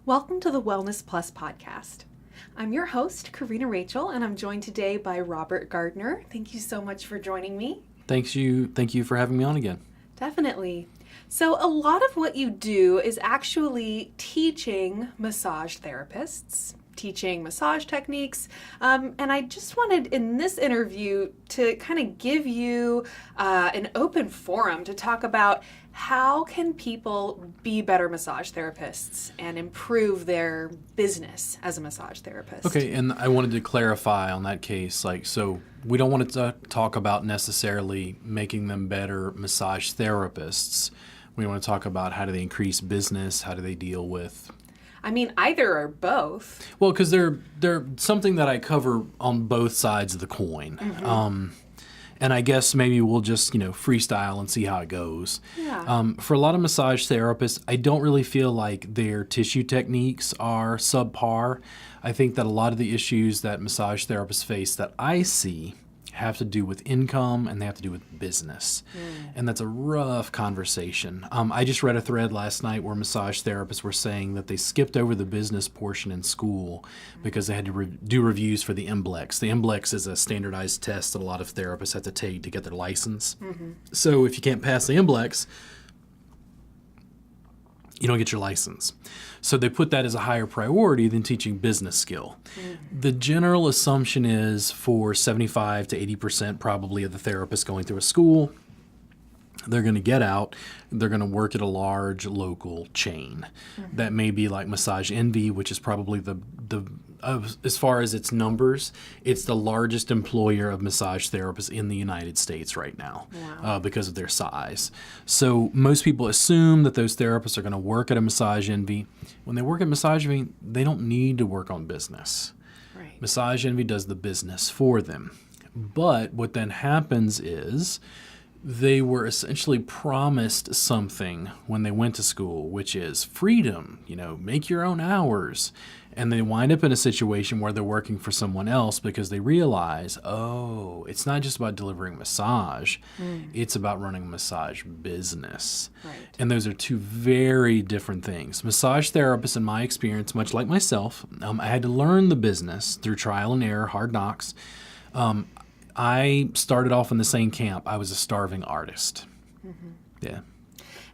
Welcome to the WellnessPlus podcast. I'm your host, Karina Rachel, and I'm joined today by Robert Gardner. Thank you so much for joining me. Thank you for having me on again. Definitely. So a lot of what you do is actually teaching massage therapists, teaching massage techniques, and I just wanted in this interview to kind of give you an open forum to talk about how can people be better massage therapists and improve their business as a massage therapist. Okay, and I wanted to clarify on that case, so we don't want to talk about necessarily making them better massage therapists. We want to talk about how do they increase business, how do they deal with... I mean, either or both. Well, because they're something that I cover on both sides of the coin. Mm-hmm. And I guess maybe we'll just, freestyle and see how it goes. Yeah. For a lot of massage therapists, I don't really feel like their tissue techniques are subpar. I think that a lot of the issues that massage therapists face that I see have to do with income and they have to do with business. And that's a rough conversation. I just read a thread last night where massage therapists were saying that they skipped over the business portion in school because they had to do reviews for the MBLEX. The MBLEX is a standardized test that a lot of therapists have to take to get their license. Mm-hmm. So if you can't pass the MBLEX, you don't get your license. So they put that as a higher priority than teaching business skill. Mm-hmm. The general assumption is for 75 to 80% probably of the therapists going through a school, they're going to get out, they're going to work at a large local chain. Mm-hmm. That may be like Massage Envy, which is probably as far as its numbers, it's the largest employer of massage therapists in the United States right now. Wow. Because of their size. So most people assume that those therapists are going to work at a Massage Envy. When they work at Massage Envy, they don't need to work on business. Right. Massage Envy does the business for them. But what then happens is they were essentially promised something when they went to school, which is freedom, make your own hours. And they wind up in a situation where they're working for someone else because they realize, it's not just about delivering massage. It's about running a massage business. Right. And those are two very different things. Massage therapists, in my experience, much like myself, I had to learn the business through trial and error, hard knocks. I started off in the same camp. I was a starving artist. Mm-hmm. Yeah.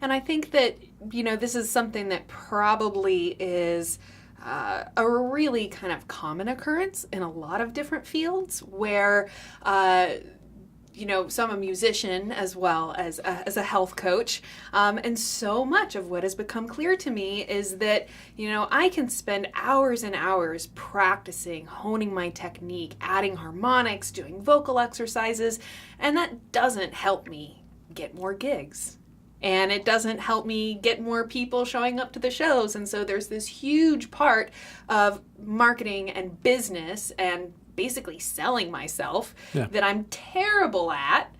And I think that, this is something that probably is a really kind of common occurrence in a lot of different fields where, so I'm a musician as well as a health coach. And so much of what has become clear to me is that, I can spend hours and hours practicing, honing my technique, adding harmonics, doing vocal exercises, and that doesn't help me get more gigs. And it doesn't help me get more people showing up to the shows. And so there's this huge part of marketing and business and basically selling myself that I'm terrible at.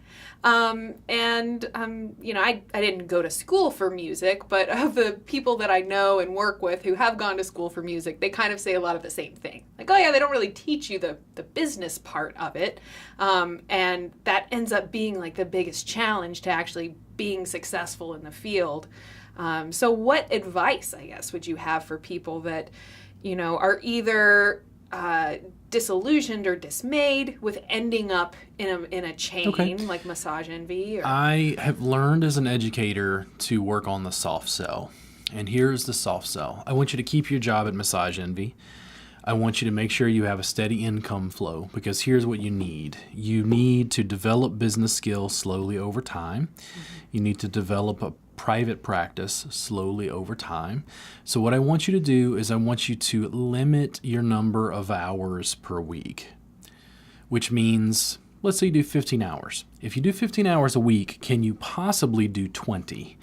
I didn't go to school for music, but of the people that I know and work with who have gone to school for music, they kind of say a lot of the same thing. Like, they don't really teach you the business part of it. And that ends up being like the biggest challenge to actually being successful in the field. So what advice, I guess, would you have for people that, are either disillusioned or dismayed with ending up in a chain like Massage Envy? I have learned as an educator to work on the soft sell. And here's the soft sell. I want you to keep your job at Massage Envy. I want you to make sure you have a steady income flow because here's what you need. You need to develop business skills slowly over time. Mm-hmm. You need to develop a private practice slowly over time. So what I want you to do is I want you to limit your number of hours per week, which means, let's say you do 15 hours. If you do 15 hours a week, can you possibly do 20?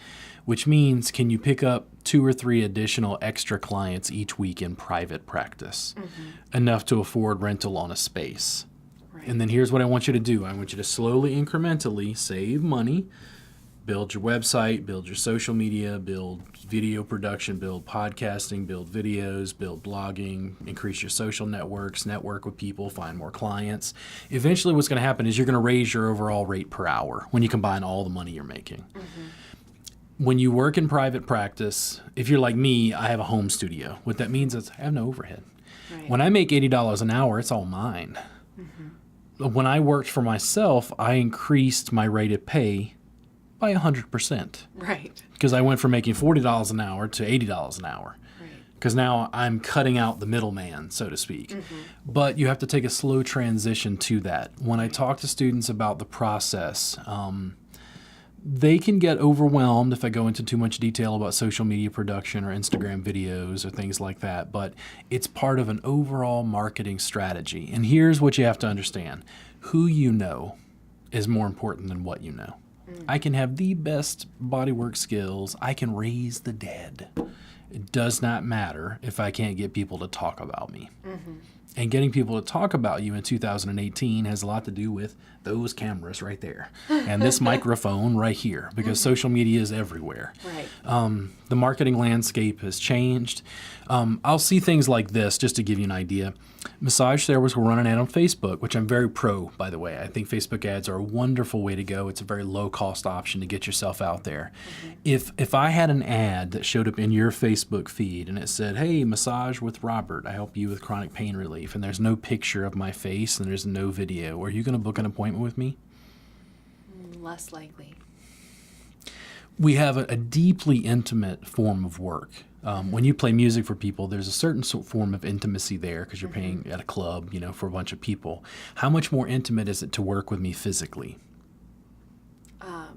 Which means, can you pick up 2 or 3 additional extra clients each week in private practice? Mm-hmm. Enough to afford rental on a space. Right. And then here's what I want you to do. I want you to slowly, incrementally save money, build your website, build your social media, build video production, build podcasting, build videos, build blogging, increase your social networks, network with people, find more clients. Eventually what's going to happen is you're going to raise your overall rate per hour when you combine all the money you're making. Mm-hmm. When you work in private practice, if you're like me, I have a home studio. What that means is I have no overhead. Right. When I make $80 an hour, it's all mine. When I worked for myself, I increased my rate of pay by 100%. Right. Because I went from making $40 an hour to $80 an hour. Right. Because now I'm cutting out the middleman, so to speak. But you have to take a slow transition to that. When I talk to students about the process, they can get overwhelmed if I go into too much detail about social media production or Instagram videos or things like that, but it's part of an overall marketing strategy. And here's what you have to understand. Who you know is more important than what you know. I can have the best bodywork skills. I can raise the dead. It does not matter if I can't get people to talk about me. And getting people to talk about you in 2018 has a lot to do with those cameras right there and this microphone right here, because social media is everywhere. Right. The marketing landscape has changed. I'll see things like this just to give you an idea. Massage therapists will run an ad on Facebook, which I'm very pro, by the way. I think Facebook ads are a wonderful way to go. It's a very low-cost option to get yourself out there. If I had an ad that showed up in your Facebook feed and it said, hey, massage with Robert, I help you with chronic pain relief, and there's no picture of my face and there's no video, are you going to book an appointment with me? Less likely. We have a deeply intimate form of work. When you play music for people, there's a certain form of intimacy there because you're paying at a club, for a bunch of people. How much more intimate is it to work with me physically?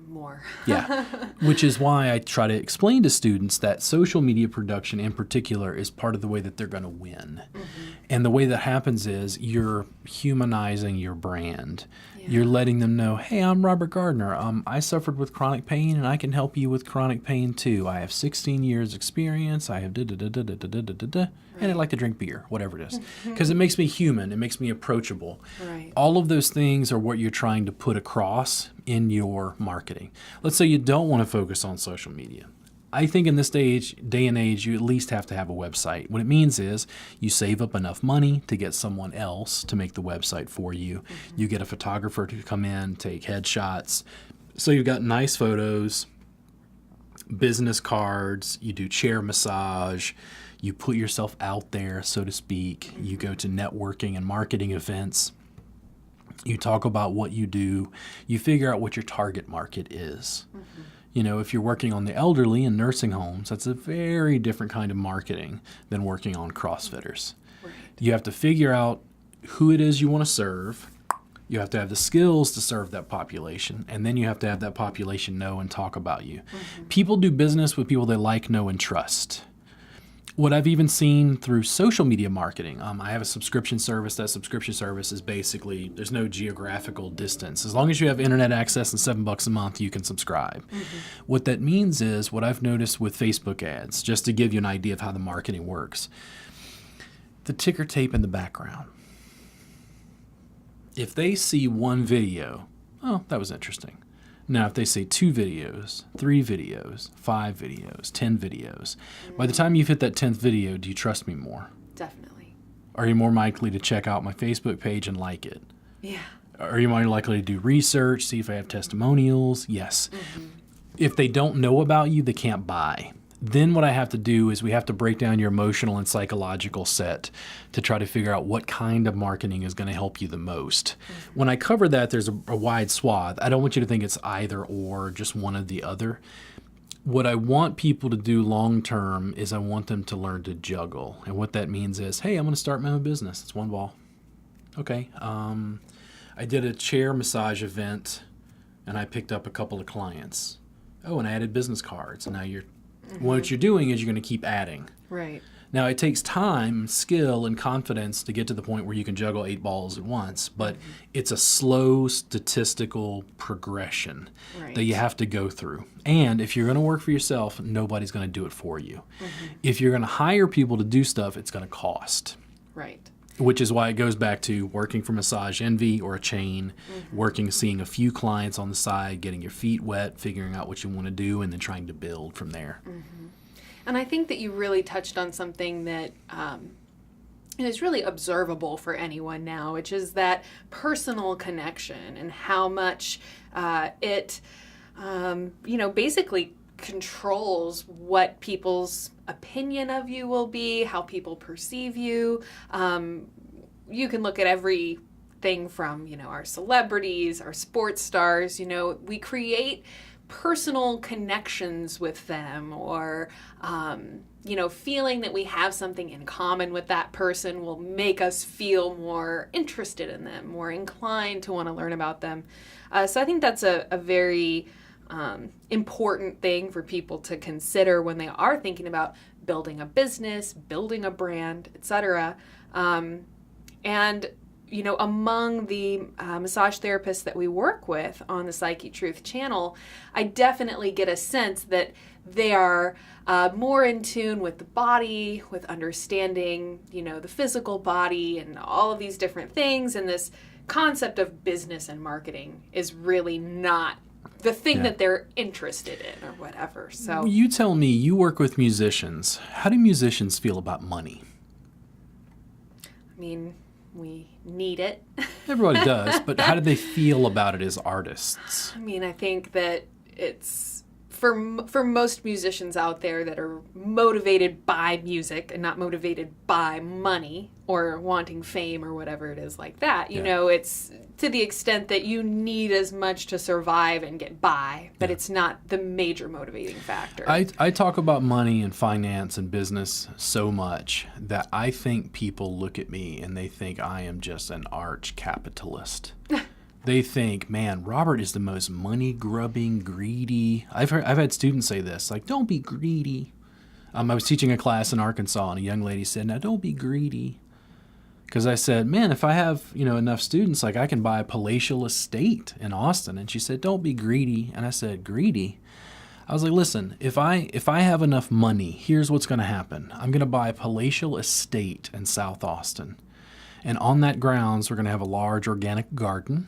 More. Yeah, which is why I try to explain to students that social media production in particular is part of the way that they're going to win. And the way that happens is you're humanizing your brand. You're letting them know, hey, I'm Robert Gardner. I suffered with chronic pain, and I can help you with chronic pain too. I have 16 years experience. I have da-da-da-da-da-da-da-da-da. And I like to drink beer, whatever it is. Because it makes me human. It makes me approachable. Right. All of those things are what you're trying to put across in your marketing. Let's say you don't want to focus on social media. I think in this day and age, you at least have to have a website. What it means is you save up enough money to get someone else to make the website for you. You get a photographer to come in, take headshots. So you've got nice photos, business cards, you do chair massage, you put yourself out there, so to speak. You go to networking and marketing events. You talk about what you do. You figure out what your target market is. If you're working on the elderly in nursing homes, that's a very different kind of marketing than working on CrossFitters. Right. You have to figure out who it is you want to serve. You have to have the skills to serve that population, and then you have to have that population know and talk about you. People do business with people they like, know, and trust. What I've even seen through social media marketing, I have a subscription service. That subscription service is basically, there's no geographical distance. As long as you have internet access and $7 a month, you can subscribe. What that means is, what I've noticed with Facebook ads, just to give you an idea of how the marketing works, the ticker tape in the background. If they see one video, oh, that was interesting. Now, if they say 2 videos, 3 videos, 5 videos, 10 videos, by the time you've hit that 10th video, do you trust me more? Definitely. Are you more likely to check out my Facebook page and like it? Yeah. Are you more likely to do research, see if I have testimonials? Yes. If they don't know about you, they can't buy. Then what I have to do is we have to break down your emotional and psychological set to try to figure out what kind of marketing is going to help you the most. When I cover that, there's a wide swath. I don't want you to think it's either or, just one or the other. What I want people to do long term is I want them to learn to juggle. And what that means is, hey, I'm going to start my own business. It's one ball. Okay. I did a chair massage event and I picked up a couple of clients. Oh, and I added business cards. And now what you're doing is you're going to keep adding. Right. Now, it takes time, skill, and confidence to get to the point where you can juggle 8 balls at once, but it's a slow statistical progression that you have to go through. And if you're going to work for yourself, nobody's going to do it for you. If you're going to hire people to do stuff, it's going to cost. Right. Which is why it goes back to working for Massage Envy or a chain, seeing a few clients on the side, getting your feet wet, figuring out what you want to do, and then trying to build from there. And I think that you really touched on something that is really observable for anyone now, which is that personal connection and how much it, basically controls what people's opinion of you will be, how people perceive you. You can look at everything from, our celebrities, our sports stars. We create personal connections with them, or feeling that we have something in common with that person will make us feel more interested in them, more inclined to want to learn about them. So I think that's a very important thing for people to consider when they are thinking about building a business, building a brand, etc. And among the massage therapists that we work with on the Psychetruth channel, I definitely get a sense that they are more in tune with the body, with understanding, the physical body and all of these different things. And this concept of business and marketing is really not the thing that they're interested in or whatever. So you tell me, you work with musicians. How do musicians feel about money? I mean, we need it. Everybody does, but how do they feel about it as artists? I mean, I think that it's for most musicians out there that are motivated by music and not motivated by money or wanting fame or whatever it is like that. It's to the extent that you need as much to survive and get by, but it's not the major motivating factor. I talk about money and finance and business so much that I think people look at me and they think I am just an arch capitalist. They think, man, Robert is the most money-grubbing, greedy. I've had students say this, like, don't be greedy. I was teaching a class in Arkansas, and a young lady said, now, don't be greedy. Because I said, man, if I have enough students, like I can buy a palatial estate in Austin. And she said, don't be greedy. And I said, greedy? I was like, listen, if I have enough money, here's what's going to happen. I'm going to buy a palatial estate in South Austin. And on that grounds, we're going to have a large organic garden.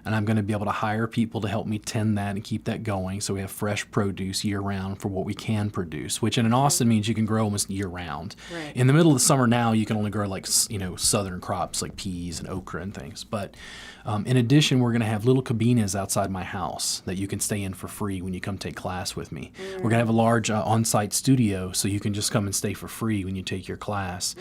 And I'm going to be able to hire people to help me tend that and keep that going. So we have fresh produce year round for what we can produce, which in Austin means you can grow almost year round. Right. In the middle of the summer now, you can only grow like, southern crops like peas and okra and things. But in addition, we're going to have little cabinas outside my house that you can stay in for free when you come take class with me. We're going to have a large on-site studio so you can just come and stay for free when you take your class.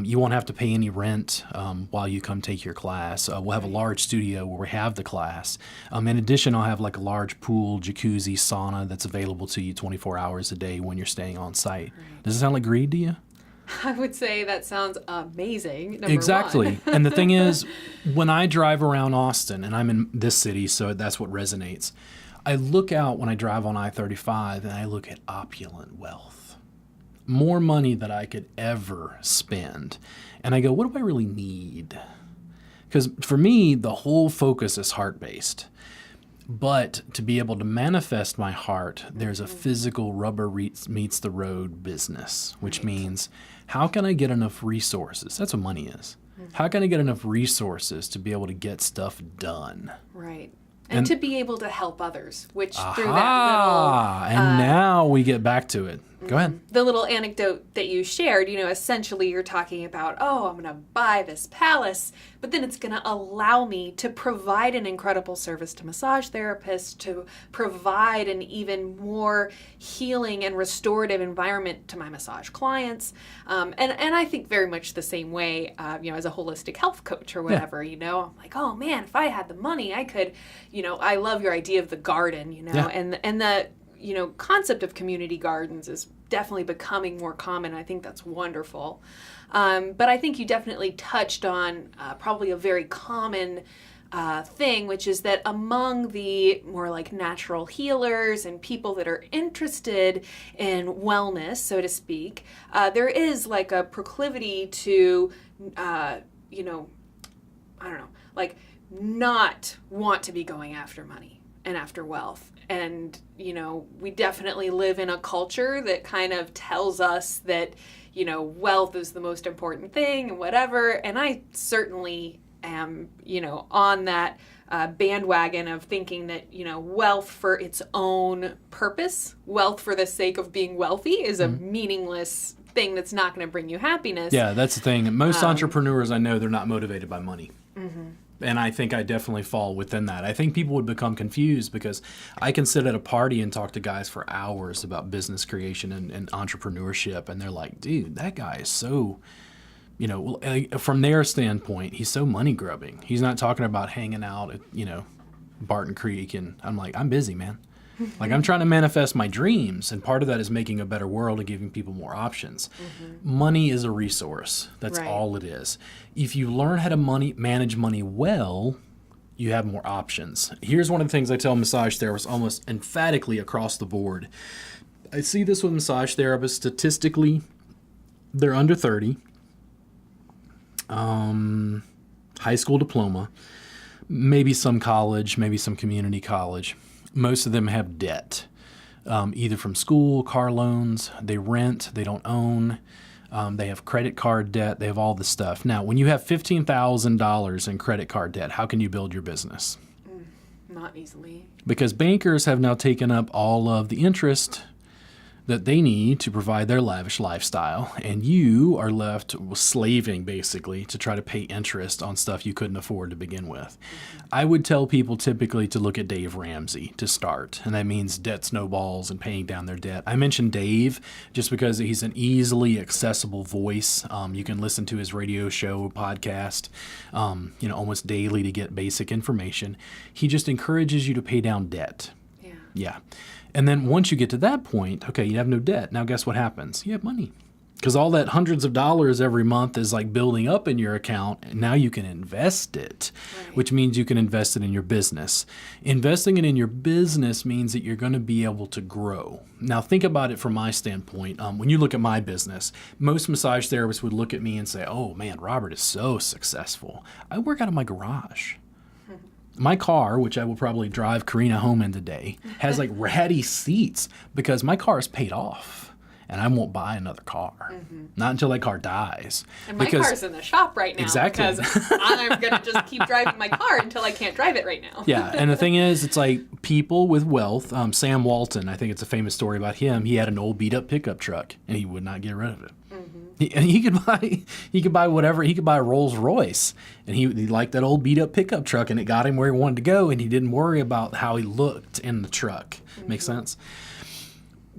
You won't have to pay any rent while you come take your class. We'll have a large studio where we have the class. In addition, I'll have like a large pool, jacuzzi, sauna that's available to you 24 hours a day when you're staying on site. Right. Does it sound like greed to you? I would say that sounds amazing. Exactly. And the thing is, when I drive around Austin, and I'm in this city, so that's what resonates, I look out when I drive on I-35 and I look at opulent wealth. More money than I could ever spend. And I go, what do I really need? Because for me, the whole focus is heart-based. But to be able to manifest my heart, there's a physical rubber meets the road business, which means how can I get enough resources? That's what money is. How can I get enough resources to be able to get stuff done? Right. And to be able to help others, which through that little... and now we get back to it. Go ahead. The little anecdote that you shared, essentially you're talking about, I'm going to buy this palace, but then it's going to allow me to provide an incredible service to massage therapists, to provide an even more healing and restorative environment to my massage clients. And I think very much the same way, as a holistic health coach or whatever, I'm like, oh man, if I had the money, I could, I love your idea of the garden, and the, concept of community gardens is definitely becoming more common. I think that's wonderful. But I think you definitely touched on probably a very common thing, which is that among the more like natural healers and people that are interested in wellness, so to speak, there is like a proclivity to, not want to be going after money and after wealth. And, we definitely live in a culture that kind of tells us that, wealth is the most important thing and whatever. And I certainly am, on that bandwagon of thinking that, wealth for its own purpose, wealth for the sake of being wealthy is a meaningless thing that's not going to bring you happiness. Yeah, that's the thing. Most entrepreneurs I know, they're not motivated by money. And I think I definitely fall within that. I think people would become confused because I can sit at a party and talk to guys for hours about business creation and entrepreneurship. And they're like, dude, that guy is so, from their standpoint, he's so money grubbing. He's not talking about hanging out at, Barton Creek. And I'm like, I'm busy, man. Like, I'm trying to manifest my dreams, and part of that is making a better world and giving people more options. Money is a resource. That's all it is. If you learn how to manage money well, you have more options. Here's one of the things I tell massage therapists almost emphatically across the board. I see this with massage therapists. Statistically, they're under 30, high school diploma, maybe some college, maybe some community college. Most of them have debt, either from school, car loans, they rent, they don't own, they have credit card debt, they have all this stuff. Now, when you have $15,000 in credit card debt, how can you build your business? Not easily. Because bankers have now taken up all of the interest that they need to provide their lavish lifestyle, and you are left slaving, basically, to try to pay interest on stuff you couldn't afford to begin with. I would tell people typically to look at Dave Ramsey to start, and that means debt snowballs and paying down their debt. I mentioned Dave just because he's an easily accessible voice. You can listen to his radio show, podcast, almost daily to get basic information. He just encourages you to pay down debt. Yeah. And then once you get to that point, okay, you have no debt. Now guess what happens? You have money. Because all that hundreds of dollars every month is like building up in your account, and now you can invest it, which means you can invest it in your business. Investing it in your business means that you're going to be able to grow. Now think about it from my standpoint. When you look at my business, most massage therapists would look at me and say, oh man, Robert is so successful. I work out of my garage. My car, which I will probably drive Karina home in today, has like ratty seats because my car is paid off and I won't buy another car. Not until that car dies. And my car's in the shop right now. Exactly. Because I'm going to just keep driving my car until I can't drive it right now. Yeah. And the thing is, it's like people with wealth, Sam Walton, I think it's a famous story about him. He had an old beat up pickup truck and he would not get rid of it. He could buy whatever. He could buy a Rolls Royce, and he liked that old beat up pickup truck, and it got him where he wanted to go, and he didn't worry about how he looked in the truck. Make sense?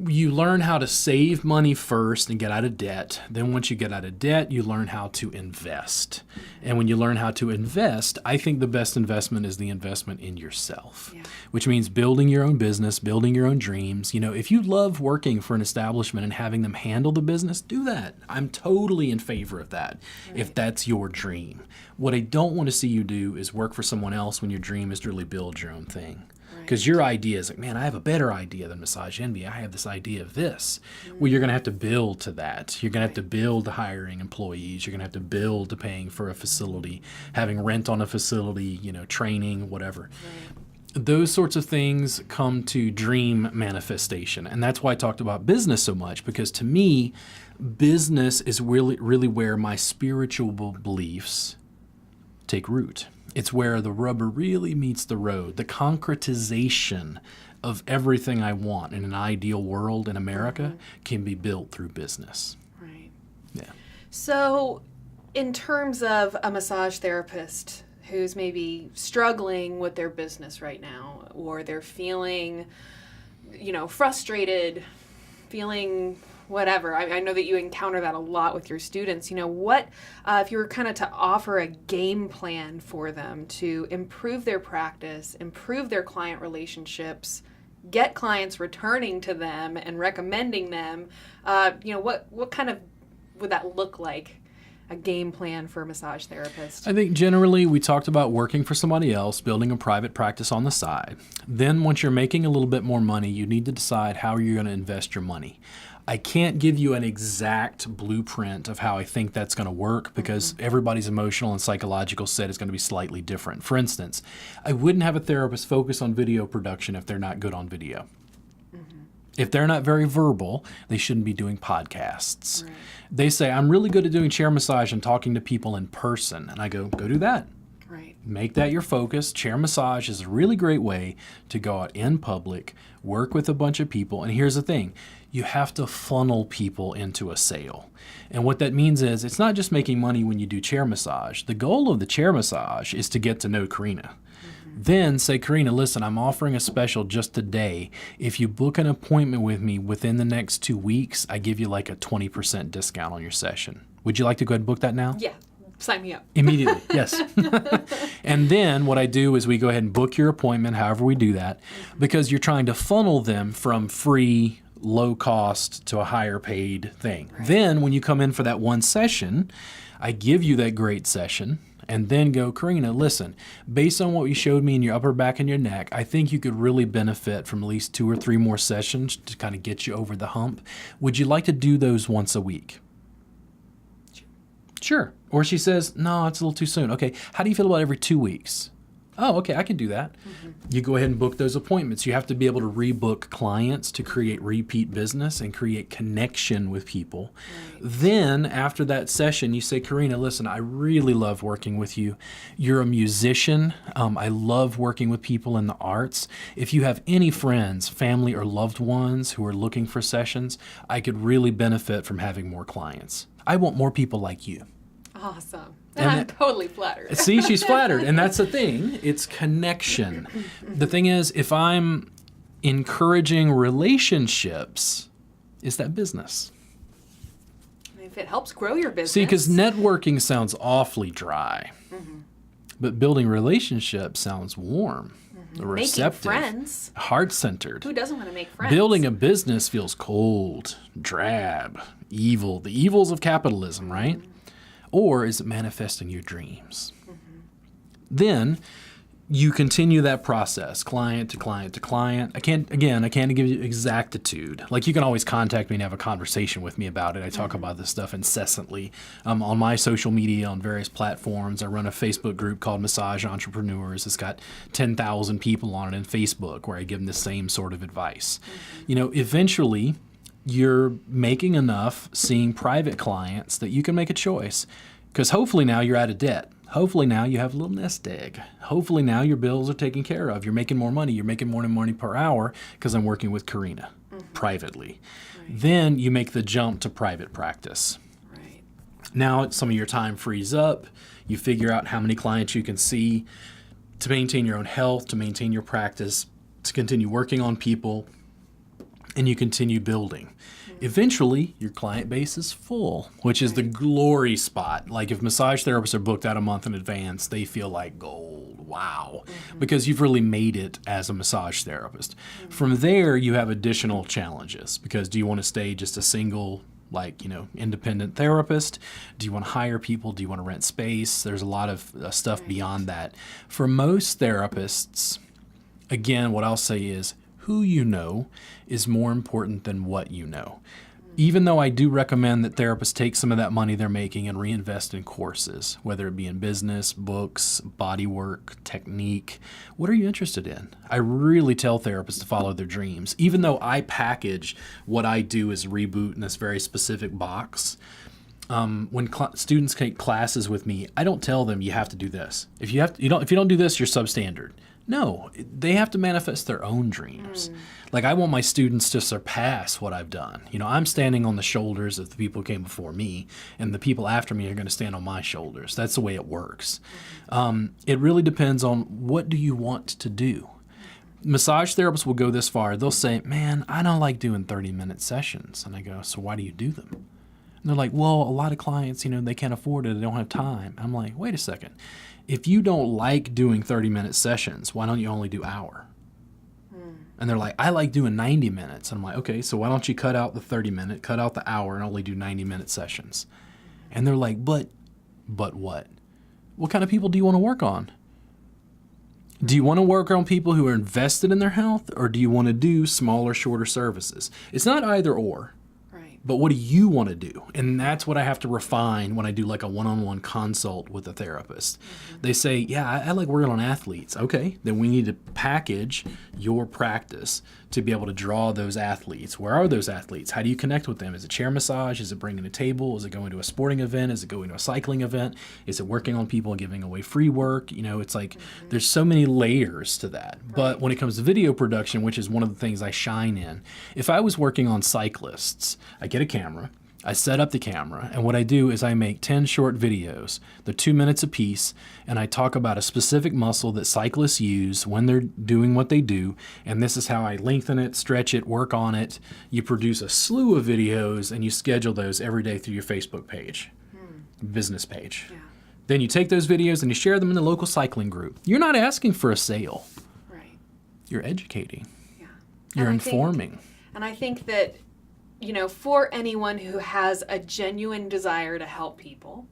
You learn how to save money first and get out of debt. Then once you get out of debt, you learn how to invest. And when you learn how to invest, I think the best investment is the investment in yourself, which means building your own business, building your own dreams. If you love working for an establishment and having them handle the business, do that. I'm totally in favor of that if that's your dream. What I don't want to see you do is work for someone else when your dream is to really build your own thing. Because your idea is like, man, I have a better idea than Massage Envy. I have this idea of this. Well, you're going to have to build to that. You're going to have to build to hiring employees. You're going to have to build to paying for a facility, having rent on a facility, training, whatever. Those sorts of things come to dream manifestation. And that's why I talked about business so much, because to me, business is really where my spiritual beliefs take root. It's where the rubber really meets the road. The concretization of everything I want in an ideal world in America can be built through business. Right. Yeah. So in terms of a massage therapist who's maybe struggling with their business right now, or they're feeling, frustrated, feeling whatever. I know that you encounter that a lot with your students. What, if you were kind of to offer a game plan for them to improve their practice, improve their client relationships, get clients returning to them and recommending them, what kind of would that look like? A game plan for a massage therapist? I think generally we talked about working for somebody else, building a private practice on the side. Then once you're making a little bit more money, you need to decide how you're going to invest your money. I can't give you an exact blueprint of how I think that's going to work because everybody's emotional and psychological set is going to be slightly different. For instance, I wouldn't have a therapist focus on video production if they're not good on video. If they're not very verbal, they shouldn't be doing podcasts. They say, I'm really good at doing chair massage and talking to people in person. And I go do that. Right. Make that your focus. Chair massage is a really great way to go out in public, work with a bunch of people. And here's the thing, you have to funnel people into a sale. And what that means is it's not just making money when you do chair massage. The goal of the chair massage is to get to know Karina. Then say, Karina, listen, I'm offering a special just today. If you book an appointment with me within the next 2 weeks, I give you like a 20% discount on your session. Would you like to go ahead and book that now? Yeah. Sign me up. Immediately, yes. And then what I do is we go ahead and book your appointment, however we do that, because you're trying to funnel them from free, low cost to a higher paid thing. Right. Then when you come in for that one session, I give you that great session and then go, Karina, listen, based on what you showed me in your upper back and your neck, I think you could really benefit from at least 2 or 3 more sessions to kind of get you over the hump. Would you like to do those once a week? Sure. Or she says, no, it's a little too soon. Okay, how do you feel about every 2 weeks? Oh, okay, I can do that. You go ahead and book those appointments. You have to be able to rebook clients to create repeat business and create connection with people. Right. Then after that session, you say, Karina, listen, I really love working with you. You're a musician. I love working with people in the arts. If you have any friends, family, or loved ones who are looking for sessions, I could really benefit from having more clients. I want more people like you. Awesome. And I'm totally flattered. See, she's flattered. And that's the thing. It's connection. The thing is, if I'm encouraging relationships, is that business? If it helps grow your business. See, because networking sounds awfully dry. But building relationships sounds warm, receptive, making friends, heart-centered. Who doesn't want to make friends? Building a business feels cold, drab, evil. The evils of capitalism, right? Or is it manifesting your dreams? Then you continue that process, client to client to client. I can't give you exactitude. Like, you can always contact me and have a conversation with me about it. I talk about this stuff incessantly on my social media, on various platforms. I run a Facebook group called Massage Entrepreneurs. It's got 10,000 people on it in Facebook where I give them the same sort of advice. You know, eventually you're making enough seeing private clients that you can make a choice, because hopefully now you're out of debt. Hopefully now you have a little nest egg. Hopefully now your bills are taken care of. You're making more money. You're making more money per hour because I'm working with Karina privately. Right. Then you make the jump to private practice. Right. Now some of your time frees up. You figure out how many clients you can see to maintain your own health, to maintain your practice, to continue working on people, and you continue building. Eventually, your client base is full, which is the glory spot. Like, if massage therapists are booked out a month in advance, they feel like gold. Wow. Because you've really made it as a massage therapist. From there, you have additional challenges, because do you want to stay just a single, independent therapist? Do you want to hire people? Do you want to rent space? There's a lot of stuff beyond that. For most therapists, again, what I'll say is, who you know is more important than what you know. Even though I do recommend that therapists take some of that money they're making and reinvest in courses, whether it be in business, books, body work, technique. What are you interested in? I really tell therapists to follow their dreams. Even though I package what I do as Reboot in this very specific box, when students take classes with me, I don't tell them you have to do this. If you don't do this, you're substandard. No, they have to manifest their own dreams. Like, I want my students to surpass what I've done. I'm standing on the shoulders of the people who came before me, and the people after me are going to stand on my shoulders. That's the way it works. It really depends on, what do you want to do? Massage therapists will go this far. They'll say, man, I don't like doing 30-minute sessions. And I go, so why do you do them? And they're like, well, a lot of clients, they can't afford it. They don't have time. I'm like, wait a second. If you don't like doing 30-minute sessions, why don't you only do hour? And they're like, I like doing 90 minutes. And I'm like, okay, so why don't you cut out the 30-minute, cut out the hour, and only do 90-minute sessions? And they're like, but what? What kind of people do you want to work on? Do you want to work on people who are invested in their health, or do you want to do smaller, shorter services? It's not either or. but what do you want to do? And that's what I have to refine when I do like a one-on-one consult with a therapist. They say, yeah, I like working on athletes. Okay, then we need to package your practice to be able to draw those athletes. Where are those athletes? How do you connect with them? Is it chair massage? Is it bringing a table? Is it going to a sporting event? Is it going to a cycling event? Is it working on people and giving away free work? You know, it's like there's so many layers to that. But when it comes to video production, which is one of the things I shine in, if I was working on cyclists, I get a camera, I set up the camera, and what I do is I make 10 short videos. They're 2 minutes apiece, and I talk about a specific muscle that cyclists use when they're doing what they do, and this is how I lengthen it, stretch it, work on it. You produce a slew of videos, and you schedule those every day through your Facebook page, business page. Yeah. Then you take those videos and you share them in the local cycling group. You're not asking for a sale. Right. You're educating. Yeah. You're informing. And I think that, you know, for anyone who has a genuine desire to help people,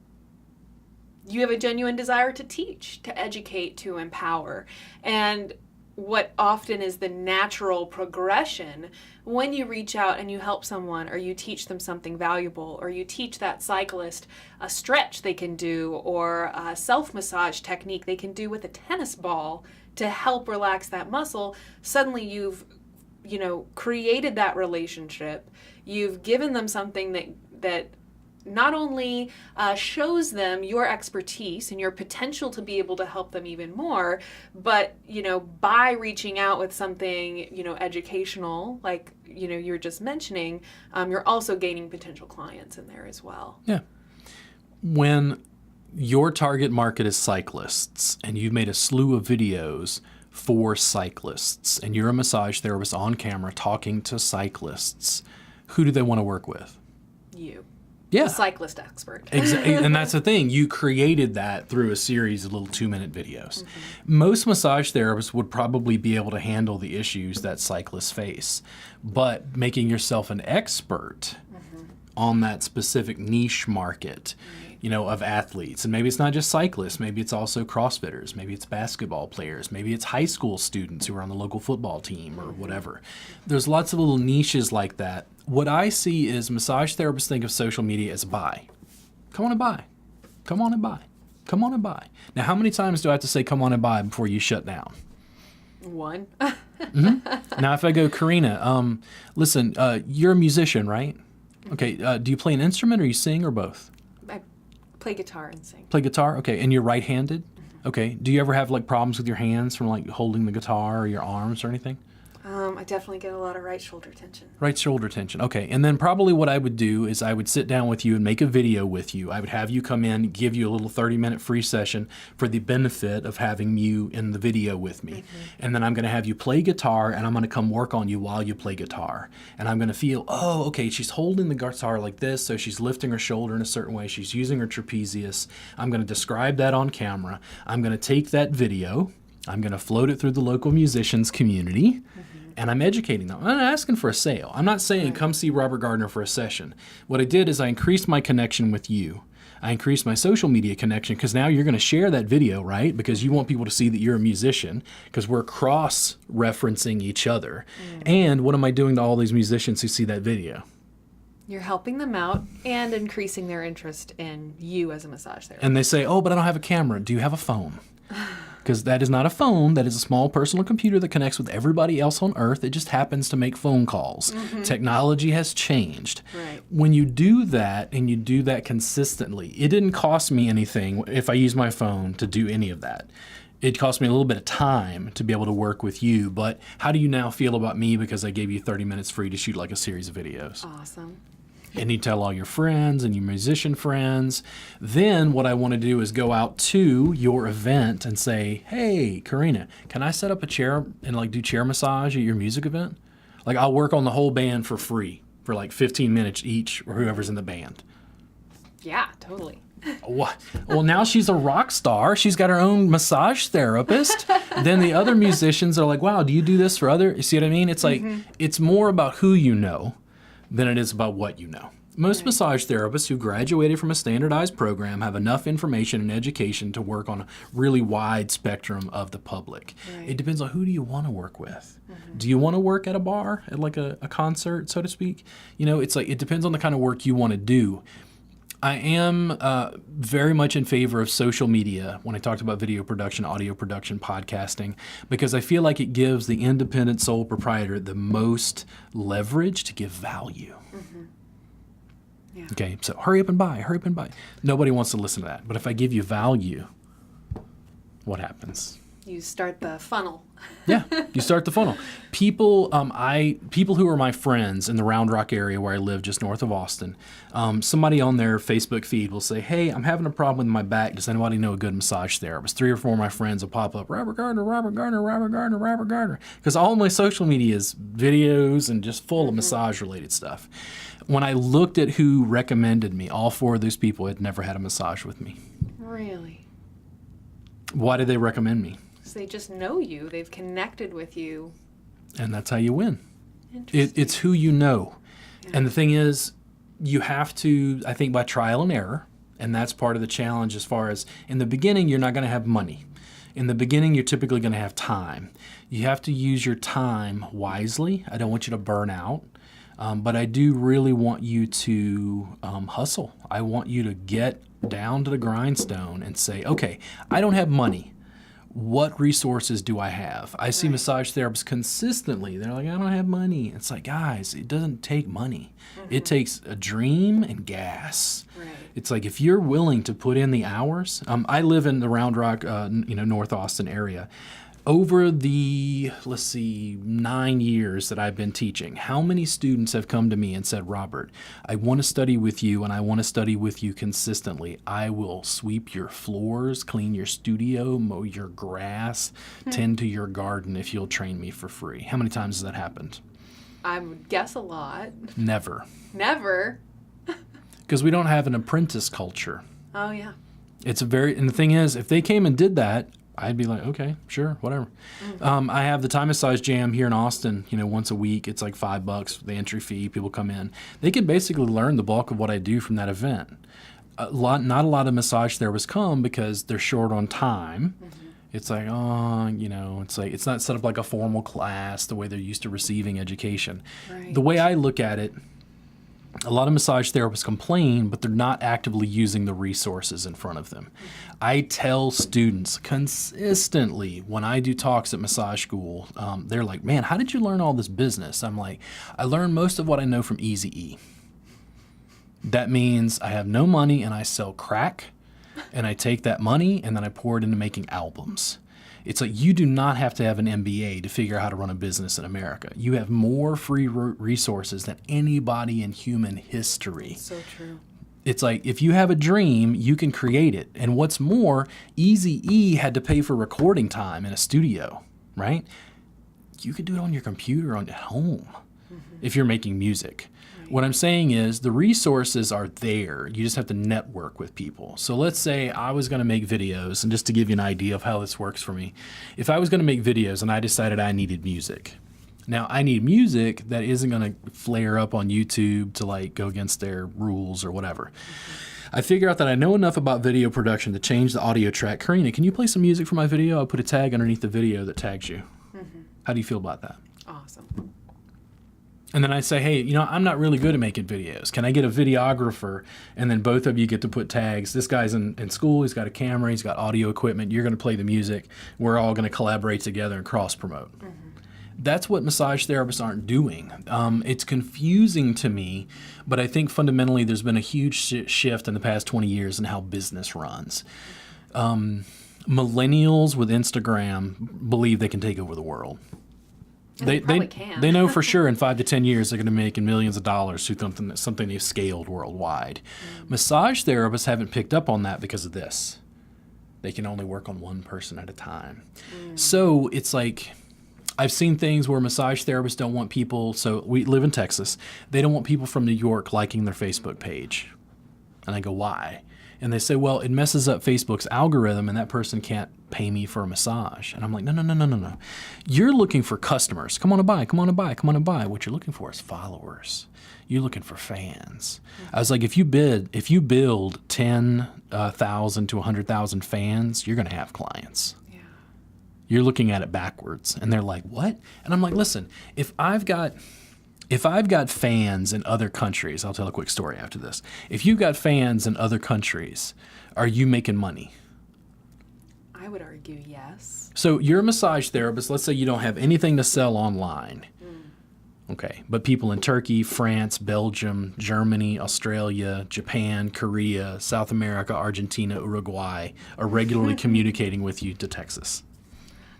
you have a genuine desire to teach, to educate, to empower. And what often is the natural progression when you reach out and you help someone, or you teach them something valuable, or you teach that cyclist a stretch they can do, or a self-massage technique they can do with a tennis ball to help relax that muscle, suddenly you've, you know, created that relationship. You've given them something that not only shows them your expertise and your potential to be able to help them even more, but, you know, by reaching out with something, you know, educational, like, you know, you're just mentioning, you're also gaining potential clients in there as well. Yeah. When your target market is cyclists and you've made a slew of videos for cyclists and you're a massage therapist on camera talking to cyclists, who do they want to work with? You. Yeah. The cyclist expert. Exactly. And that's the thing. You created that through a series of little 2-minute videos. Most massage therapists would probably be able to handle the issues that cyclists face. But making yourself an expert on that specific niche market, you know, of athletes. And maybe it's not just cyclists. Maybe it's also CrossFitters. Maybe it's basketball players. Maybe it's high school students who are on the local football team or whatever. There's lots of little niches like that. What I see is massage therapists think of social media as buy. Come on and buy. Come on and buy. Come on and buy. Now, how many times do I have to say come on and buy before you shut down? One. Now, if I go, Karina, listen, you're a musician, right? Okay, do you play an instrument or you sing or both? I play guitar and sing. Play guitar? Okay, and you're right-handed? Okay, do you ever have like problems with your hands from like holding the guitar or your arms or anything? I definitely get a lot of right shoulder tension. Right shoulder tension. Okay. And then probably what I would do is I would sit down with you and make a video with you. I would have you come in, give you a little 30-minute free session for the benefit of having you in the video with me. And then I'm going to have you play guitar, and I'm going to come work on you while you play guitar. And I'm going to feel, oh, okay, she's holding the guitar like this, so she's lifting her shoulder in a certain way. She's using her trapezius. I'm going to describe that on camera. I'm going to take that video. I'm going to float it through the local musicians community. And I'm educating them. I'm not asking for a sale. I'm not saying come see Robert Gardner for a session. What I did is I increased my connection with you. I increased my social media connection because now you're going to share that video, right? Because you want people to see that you're a musician because we're cross-referencing each other. And what am I doing to all these musicians who see that video? You're helping them out and increasing their interest in you as a massage therapist. And they say, oh, but I don't have a camera. Do you have a phone? Because that is not a phone. That is a small personal computer that connects with everybody else on Earth. It just happens to make phone calls. Technology has changed. Right. When you do that and you do that consistently, it didn't cost me anything if I use my phone to do any of that. It cost me a little bit of time to be able to work with you. But how do you now feel about me because I gave you 30 minutes free to shoot like a series of videos? Awesome. And you tell all your friends and your musician friends. Then what I want to do is go out to your event and say, hey, Karina, can I set up a chair and like do chair massage at your music event? Like I'll work on the whole band for free for like 15 minutes each or whoever's in the band. Yeah, totally. What? Well, now she's a rock star. She's got her own massage therapist. Then the other musicians are like, wow, do you do this for other? You see what I mean? It's like, it's more about who you know than it is about what you know. Most massage therapists who graduated from a standardized program have enough information and education to work on a really wide spectrum of the public. Right. It depends on who do you want to work with. Do you want to work at a bar, at like a concert, so to speak? It's like it depends on the kind of work you want to do. I am very much in favor of social media when I talked about video production, audio production, podcasting, because I feel like it gives the independent sole proprietor the most leverage to give value. Yeah. Okay, so hurry up and buy. Nobody wants to listen to that. But if I give you value, what happens? You start the funnel. Yeah, you start the funnel. People who are my friends in the Round Rock area where I live, just north of Austin, somebody on their Facebook feed will say, "Hey, I'm having a problem with my back. Does anybody know a good massage therapist?" 3 or 4 of my friends will pop up, Robert Gardner, because all my social media is videos and just full of massage-related stuff. When I looked at who recommended me, all 4 of those people had never had a massage with me. Really? Why did they recommend me? They just know you. They've connected with you. And that's how you win. Interesting. It's who you know. Yeah. And the thing is, you have to, I think, by trial and error, and that's part of the challenge as far as in the beginning, you're not going to have money. In the beginning, you're typically going to have time. You have to use your time wisely. I don't want you to burn out. But I do really want you to hustle. I want you to get down to the grindstone and say, okay, I don't have money. What resources do I have? I see massage therapists consistently. They're like, I don't have money. It's like, guys, it doesn't take money. It takes a dream and gas. Right. It's like if you're willing to put in the hours. I live in the Round Rock, North Austin area. Over the, 9 years that I've been teaching, how many students have come to me and said, Robert, I want to study with you and I want to study with you consistently. I will sweep your floors, clean your studio, mow your grass, tend to your garden if you'll train me for free. How many times has that happened? I would guess a lot. Never. Never? Because we don't have an apprentice culture. Oh, yeah. And the thing is, if they came and did that, I'd be like, okay, sure, whatever. I have the Thai massage jam here in Austin, once a week. It's like $5, the entry fee. People come in. They can basically learn the bulk of what I do from that event. Not a lot of massage therapists come because they're short on time. It's like, it's not set up like a formal class the way they're used to receiving education. Right. The way I look at it, a lot of massage therapists complain, but they're not actively using the resources in front of them. I tell students consistently when I do talks at massage school, they're like, man, how did you learn all this business? I'm like, I learned most of what I know from Eazy-E. That means I have no money and I sell crack, and I take that money and then I pour it into making albums. It's like you do not have to have an MBA to figure out how to run a business in America. You have more free resources than anybody in human history. So true. It's like if you have a dream, you can create it. And what's more, Eazy-E had to pay for recording time in a studio, right? You could do it on your computer at home if you're making music. What I'm saying is the resources are there. You just have to network with people. So let's say I was going to make videos, and just to give you an idea of how this works for me, if I was going to make videos and I decided I needed music. Now, I need music that isn't going to flare up on YouTube to go against their rules or whatever. I figure out that I know enough about video production to change the audio track. Karina, can you play some music for my video? I'll put a tag underneath the video that tags you. How do you feel about that? Awesome. And then I say, hey, I'm not really good at making videos. Can I get a videographer? And then both of you get to put tags. This guy's in school. He's got a camera. He's got audio equipment. You're going to play the music. We're all going to collaborate together and cross-promote. That's what massage therapists aren't doing. It's confusing to me, but I think fundamentally there's been a huge shift in the past 20 years in how business runs. Millennials with Instagram believe they can take over the world. They can. They know for sure in 5 to 10 years they're going to make millions of dollars through something they've scaled worldwide. Massage therapists haven't picked up on that because of this. They can only work on one person at a time. So it's like I've seen things where massage therapists don't want people. So we live in Texas. They don't want people from New York liking their Facebook page. And I go, why? And they say, well, it messes up Facebook's algorithm and that person can't pay me for a massage. And I'm like, no. You're looking for customers. Come on and buy. What you're looking for is followers. You're looking for fans. I was like, if you build 10,000 to 100,000 fans, you're going to have clients. Yeah. You're looking at it backwards. And they're like, what? And I'm like, listen, if I've got fans in other countries, I'll tell a quick story after this. If you've got fans in other countries, are you making money? I would argue yes. So you're a massage therapist. Let's say you don't have anything to sell online. Okay, but people in Turkey, France, Belgium, Germany, Australia, Japan, Korea, South America, Argentina, Uruguay are regularly communicating with you to Texas.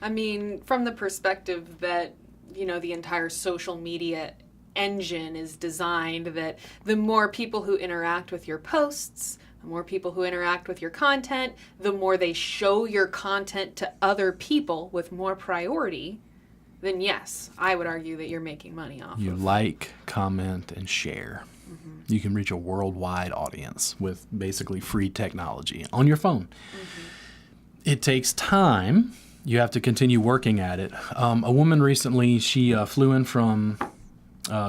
I mean, from the perspective that, the entire social media engine is designed that the more people who interact with your posts, the more people who interact with your content, the more they show your content to other people with more priority, then yes, I would argue that you're making money off You of. like, comment, and share. Mm-hmm. You can reach a worldwide audience with basically free technology on your phone. Mm-hmm. It takes time. You have to continue working at it. A woman recently, she flew in from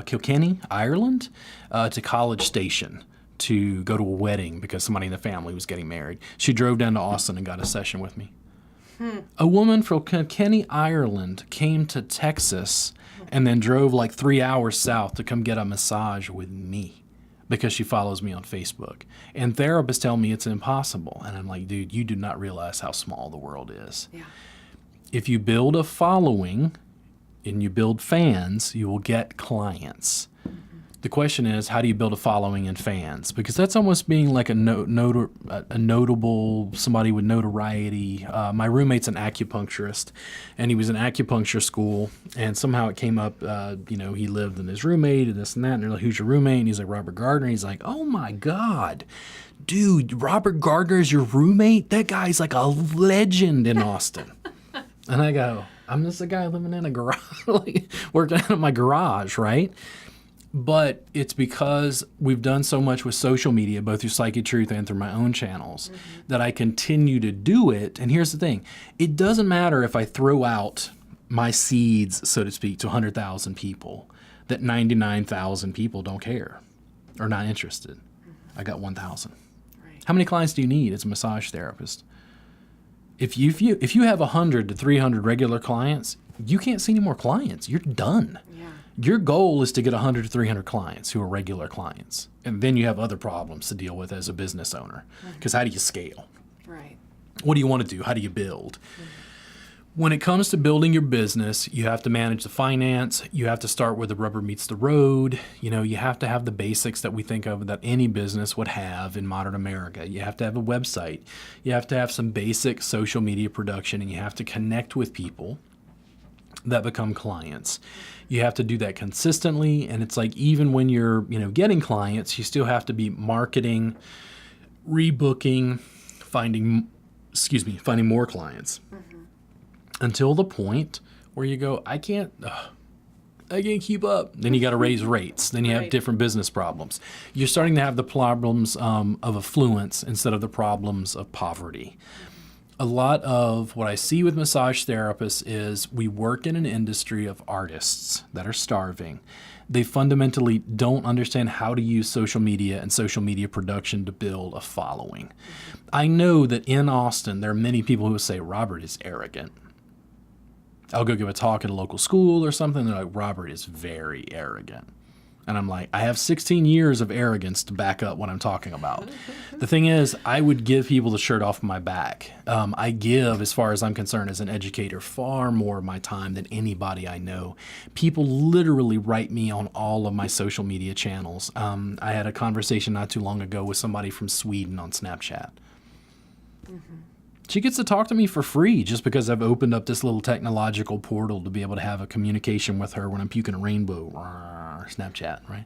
Kilkenny, Ireland, to College Station to go to a wedding because somebody in the family was getting married. She drove down to Austin and got a session with me. A woman from Kilkenny, Ireland came to Texas and then drove like 3 hours south to come get a massage with me because she follows me on Facebook. And therapists tell me it's impossible. And I'm like, dude, you do not realize how small the world is. Yeah. If you build a following and you build fans, you will get clients. The question is, how do you build a following and fans? Because that's almost being like a notable, somebody with notoriety. My roommate's an acupuncturist, and he was in acupuncture school, and somehow it came up, he lived in his roommate and this and that, and they're like, who's your roommate? And he's like, Robert Gardner. And he's like, oh my God, dude, Robert Gardner is your roommate? That guy's like a legend in Austin. And I go, I'm just a guy living in a garage, working out of my garage, right? But it's because we've done so much with social media, both through Psychetruth and through my own channels, that I continue to do it. And here's the thing. It doesn't matter if I throw out my seeds, so to speak, to 100,000 people, that 99,000 people don't care or not interested. I got 1,000. Right. How many clients do you need as a massage therapist? If you have 100 to 300 regular clients, you can't see any more clients. You're done. Yeah. Your goal is to get 100 to 300 clients who are regular clients. And then you have other problems to deal with as a business owner. Because how do you scale? Right. What do you want to do? How do you build? When it comes to building your business, you have to manage the finance. You have to start where the rubber meets the road. You have to have the basics that we think of that any business would have in modern America. You have to have a website. You have to have some basic social media production, and you have to connect with people that become clients. You have to do that consistently, and it's like even when you're, getting clients, you still have to be marketing, rebooking, finding more clients until the point where you go, I can't keep up. Then you got to raise rates. Then you have different business problems. You're starting to have the problems of affluence instead of the problems of poverty. A lot of what I see with massage therapists is we work in an industry of artists that are starving. They fundamentally don't understand how to use social media and social media production to build a following. I know that in Austin, there are many people who say Robert is arrogant. I'll go give a talk at a local school or something. They're like, Robert is very arrogant. And I'm like, I have 16 years of arrogance to back up what I'm talking about. The thing is, I would give people the shirt off my back. I give, as far as I'm concerned, as an educator, far more of my time than anybody I know. People literally write me on all of my social media channels. I had a conversation not too long ago with somebody from Sweden on Snapchat. She gets to talk to me for free just because I've opened up this little technological portal to be able to have a communication with her when I'm puking a rainbow. Snapchat, right?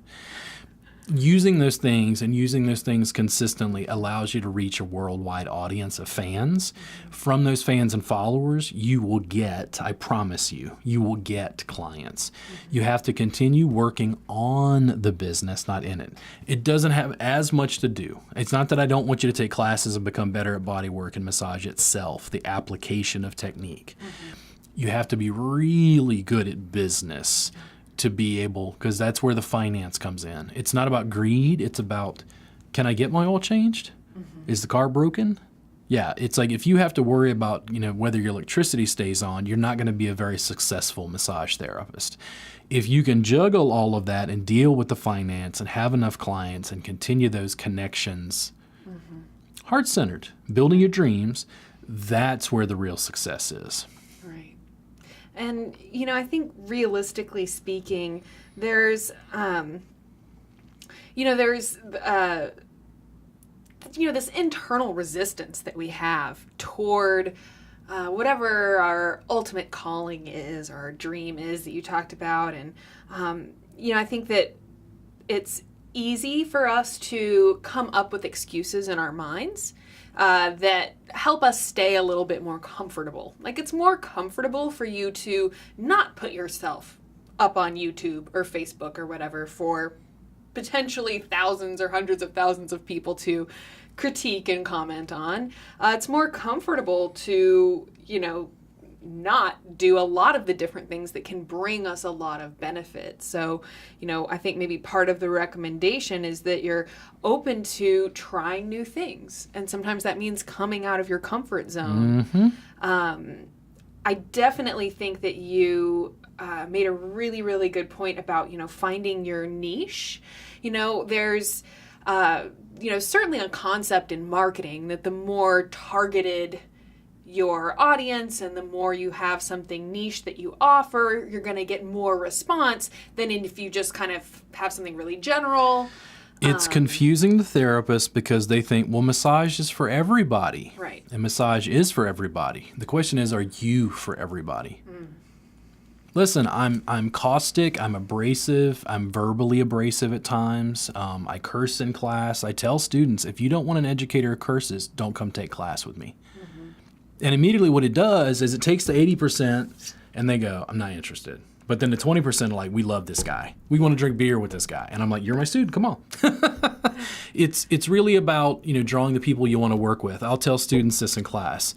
Using those things and using those things consistently allows you to reach a worldwide audience of fans. From those fans and followers, you will get, I promise you will get clients. You have to continue working on the business, not in it. It doesn't have as much to do. It's not that I don't want you to take classes and become better at body work and massage itself, the application of technique. You have to be really good at business to be able, because that's where the finance comes in. It's not about greed. It's about, can I get my oil changed? Is the car broken? Yeah, it's like if you have to worry about, whether your electricity stays on, you're not going to be a very successful massage therapist. If you can juggle all of that and deal with the finance and have enough clients and continue those connections, heart-centered, building your dreams, that's where the real success is. Right. And, I think realistically speaking, there's this internal resistance that we have toward whatever our ultimate calling is or our dream is that you talked about. And, I think that it's easy for us to come up with excuses in our minds that help us stay a little bit more comfortable. Like, it's more comfortable for you to not put yourself up on YouTube or Facebook or whatever for potentially thousands or hundreds of thousands of people to critique and comment on. It's more comfortable to, not do a lot of the different things that can bring us a lot of benefit. So, I think maybe part of the recommendation is that you're open to trying new things. And sometimes that means coming out of your comfort zone. I definitely think that you made a really, really good point about, finding your niche. There's, certainly a concept in marketing that the more targeted your audience and the more you have something niche that you offer, you're going to get more response than if you just kind of have something really general. It's confusing the therapist because they think, well, massage is for everybody. Right. And massage is for everybody. The question is, are you for everybody? Listen, I'm caustic, I'm abrasive, I'm verbally abrasive at times. I curse in class. I tell students, if you don't want an educator who curses, don't come take class with me. And immediately what it does is it takes the 80% and they go, I'm not interested. But then the 20% are like, we love this guy. We want to drink beer with this guy. And I'm like, you're my student, come on. It's really about, drawing the people you want to work with. I'll tell students this in class.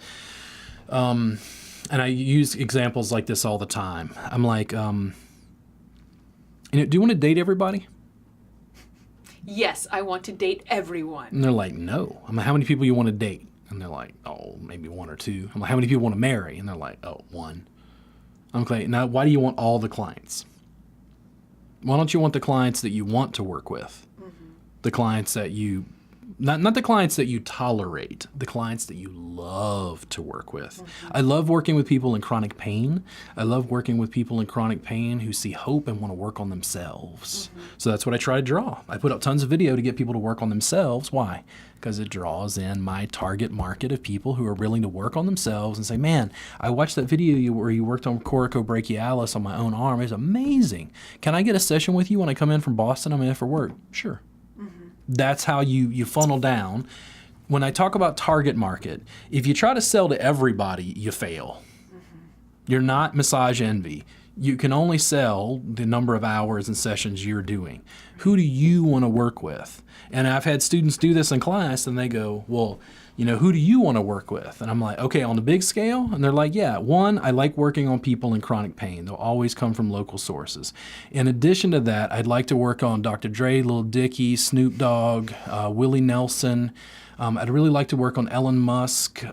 And I use examples like this all the time. I'm like, do you want to date everybody? Yes, I want to date everyone. And they're like, no. I'm like, how many people you want to date? And they're like, oh, maybe one or two. I'm like, how many people want to marry? And they're like, oh, one. I'm like, now why do you want all the clients? Why don't you want the clients that you want to work with? The clients that you, not the clients that you tolerate, the clients that you love to work with. I love working with people in chronic pain. I love working with people in chronic pain who see hope and want to work on themselves. So that's what I try to draw. I put up tons of video to get people to work on themselves. Why? Because it draws in my target market of people who are willing to work on themselves and say, man, I watched that video where you worked on coracobrachialis on my own arm. It's amazing. Can I get a session with you when I come in from Boston? I'm in for work. Sure. That's how you funnel down. When I talk about target market, if you try to sell to everybody, you fail. You're not Massage Envy. You can only sell the number of hours and sessions you're doing. Who do you want to work with? And I've had students do this in class and they go, well, who do you want to work with? And I'm like, okay, on the big scale? And they're like, yeah, one, I like working on people in chronic pain. They'll always come from local sources. In addition to that, I'd like to work on Dr. Dre, Lil Dicky, Snoop Dogg, Willie Nelson. I'd really like to work on Elon Musk,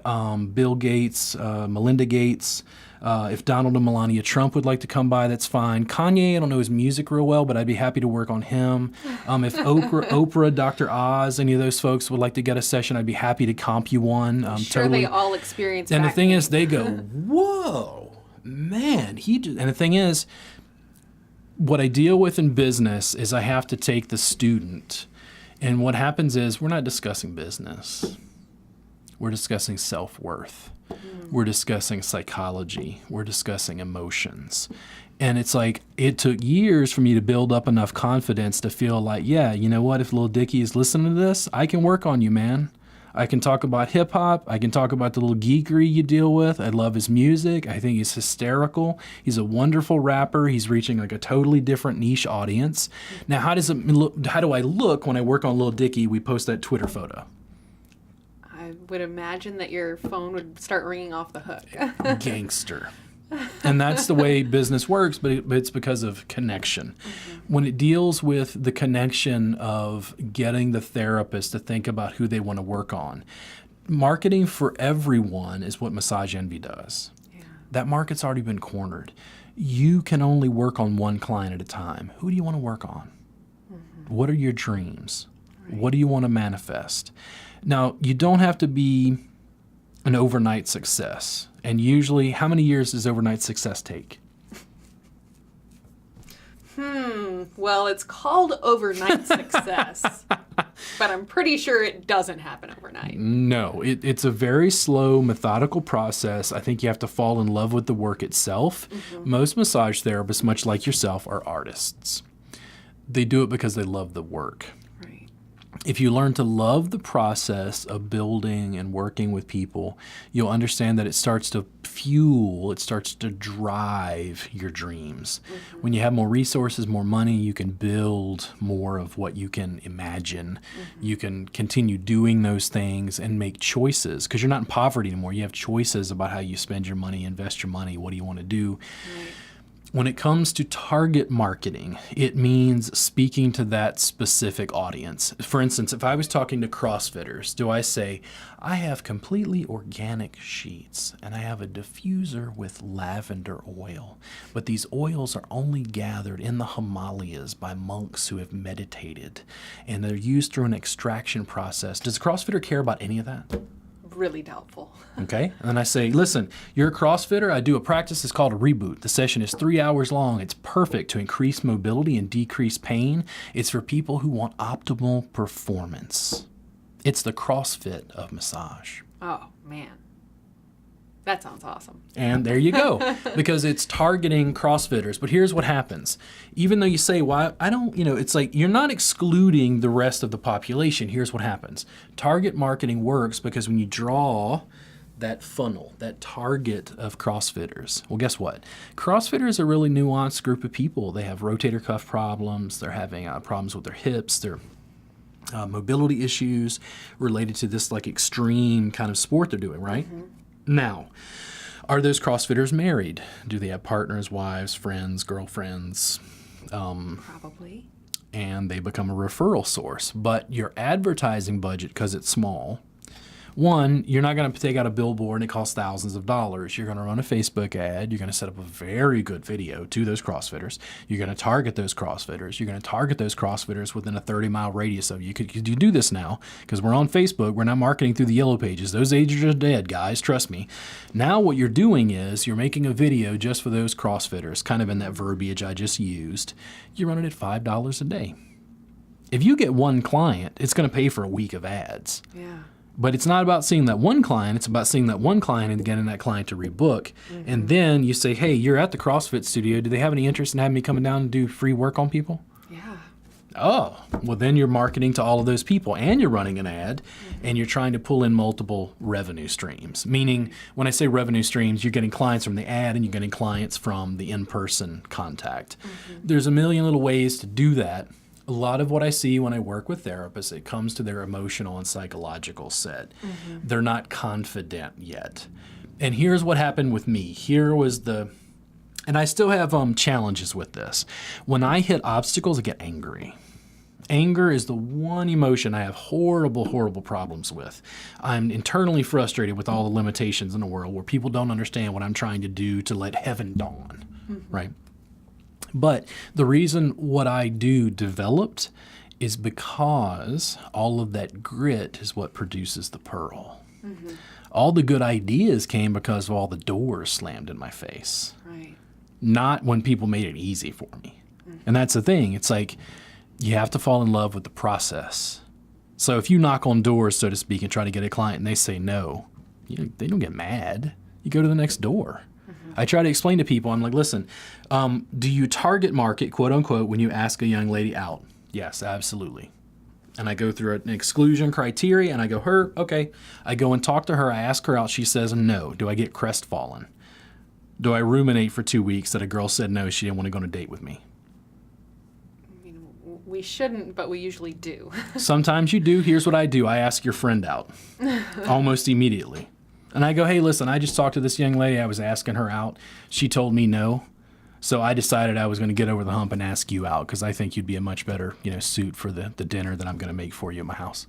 Bill Gates, Melinda Gates. If Donald and Melania Trump would like to come by, that's fine. Kanye, I don't know his music real well, but I'd be happy to work on him. If Oprah, Dr. Oz, any of those folks would like to get a session, I'd be happy to comp you one. Sure, totally. They all experience. And the thing is, they go, whoa, man. And the thing is, what I deal with in business is I have to take the student. And what happens is we're not discussing business. We're discussing self-worth. We're discussing psychology. We're discussing emotions. And it's like, it took years for me to build up enough confidence to feel like, yeah, you know what? If Lil Dicky is listening to this, I can work on you, man. I can talk about hip hop. I can talk about the little geekery you deal with. I love his music. I think he's hysterical. He's a wonderful rapper. He's reaching like a totally different niche audience. Now, how do I look when I work on Lil Dicky? We post that Twitter photo. I would imagine that your phone would start ringing off the hook. Gangster. And that's the way business works, but it's because of connection. When it deals with the connection of getting the therapist to think about who they want to work on, marketing for everyone is what Massage Envy does. Yeah. That market's already been cornered. You can only work on one client at a time. Who do you want to work on? What are your dreams? Right. What do you want to manifest? Now, you don't have to be an overnight success. And usually, how many years does overnight success take? Well, it's called overnight success, but I'm pretty sure it doesn't happen overnight. No, it's a very slow, methodical process. I think you have to fall in love with the work itself. Most massage therapists, much like yourself, are artists. They do it because they love the work. If you learn to love the process of building and working with people, you'll understand that it starts to fuel, it starts to drive your dreams. When you have more resources, more money, you can build more of what you can imagine. You can continue doing those things and make choices because you're not in poverty anymore. You have choices about how you spend your money, invest your money, what do you want to do. When it comes to target marketing, it means speaking to that specific audience. For instance, if I was talking to CrossFitters, do I say, I have completely organic sheets and I have a diffuser with lavender oil, but these oils are only gathered in the Himalayas by monks who have meditated and they're used through an extraction process. Does a CrossFitter care about any of that? Really doubtful. Okay. And then I say, listen, you're a CrossFitter. I do a practice. It's called a reboot. The session is 3 hours long. It's perfect to increase mobility and decrease pain. It's for people who want optimal performance. It's the CrossFit of massage. Oh, man. That sounds awesome. And there you go, because it's targeting CrossFitters. But here's what happens. Even though you say, well, I don't, it's like you're not excluding the rest of the population. Here's what happens. Target marketing works because when you draw that funnel, that target of CrossFitters, well, guess what? CrossFitters are a really nuanced group of people. They have rotator cuff problems. They're having problems with their hips. They're mobility issues related to this like extreme kind of sport they're doing, right? Now, are those CrossFitters married? Do they have partners, wives, friends, girlfriends? Probably. And they become a referral source. But your advertising budget, because it's small, one, you're not going to take out a billboard and it costs thousands of dollars. You're going to run a Facebook ad. You're going to set up a very good video to those CrossFitters. You're going to target those CrossFitters. You're going to target those CrossFitters within a 30-mile radius of you. Could you do this now? Because we're on Facebook. We're not marketing through the yellow pages. Those ages are dead, guys. Trust me. Now what you're doing is you're making a video just for those CrossFitters, kind of in that verbiage I just used. You're running it $5 a day. If you get one client, it's going to pay for a week of ads. Yeah. But it's not about seeing that one client. It's about seeing that one client and getting that client to rebook. And then you say, hey, you're at the CrossFit studio. Do they have any interest in having me coming down and do free work on people? Yeah. Oh, well, then you're marketing to all of those people and you're running an ad and you're trying to pull in multiple revenue streams. Meaning, when I say revenue streams, you're getting clients from the ad and you're getting clients from the in-person contact. There's a million little ways to do that. A lot of what I see when I work with therapists, it comes to their emotional and psychological set. They're not confident yet. And here's what happened with me. And I still have challenges with this. When I hit obstacles, I get angry. Anger is the one emotion I have horrible, horrible problems with. I'm internally frustrated with all the limitations in the world where people don't understand what I'm trying to do to let heaven dawn, right? But the reason what I do developed is because all of that grit is what produces the pearl. All the good ideas came because of all the doors slammed in my face. Right. Not when people made it easy for me. And that's the thing. It's like you have to fall in love with the process. So if you knock on doors, so to speak, and try to get a client and they say no, they don't get mad. You go to the next door. I try to explain to people, I'm like, listen, do you target market, quote unquote, when you ask a young lady out? Yes, absolutely. And I go through an exclusion criteria and I go, her, okay. I go and talk to her. I ask her out. She says no. Do I get crestfallen? Do I ruminate for 2 weeks that a girl said no, she didn't want to go on a date with me? I mean, we shouldn't, but we usually do. Sometimes you do. Here's what I do. I ask your friend out almost immediately. And I go, hey, listen, I just talked to this young lady. I was asking her out. She told me no. So I decided I was going to get over the hump and ask you out because I think you'd be a much better, suit for the dinner that I'm going to make for you at my house.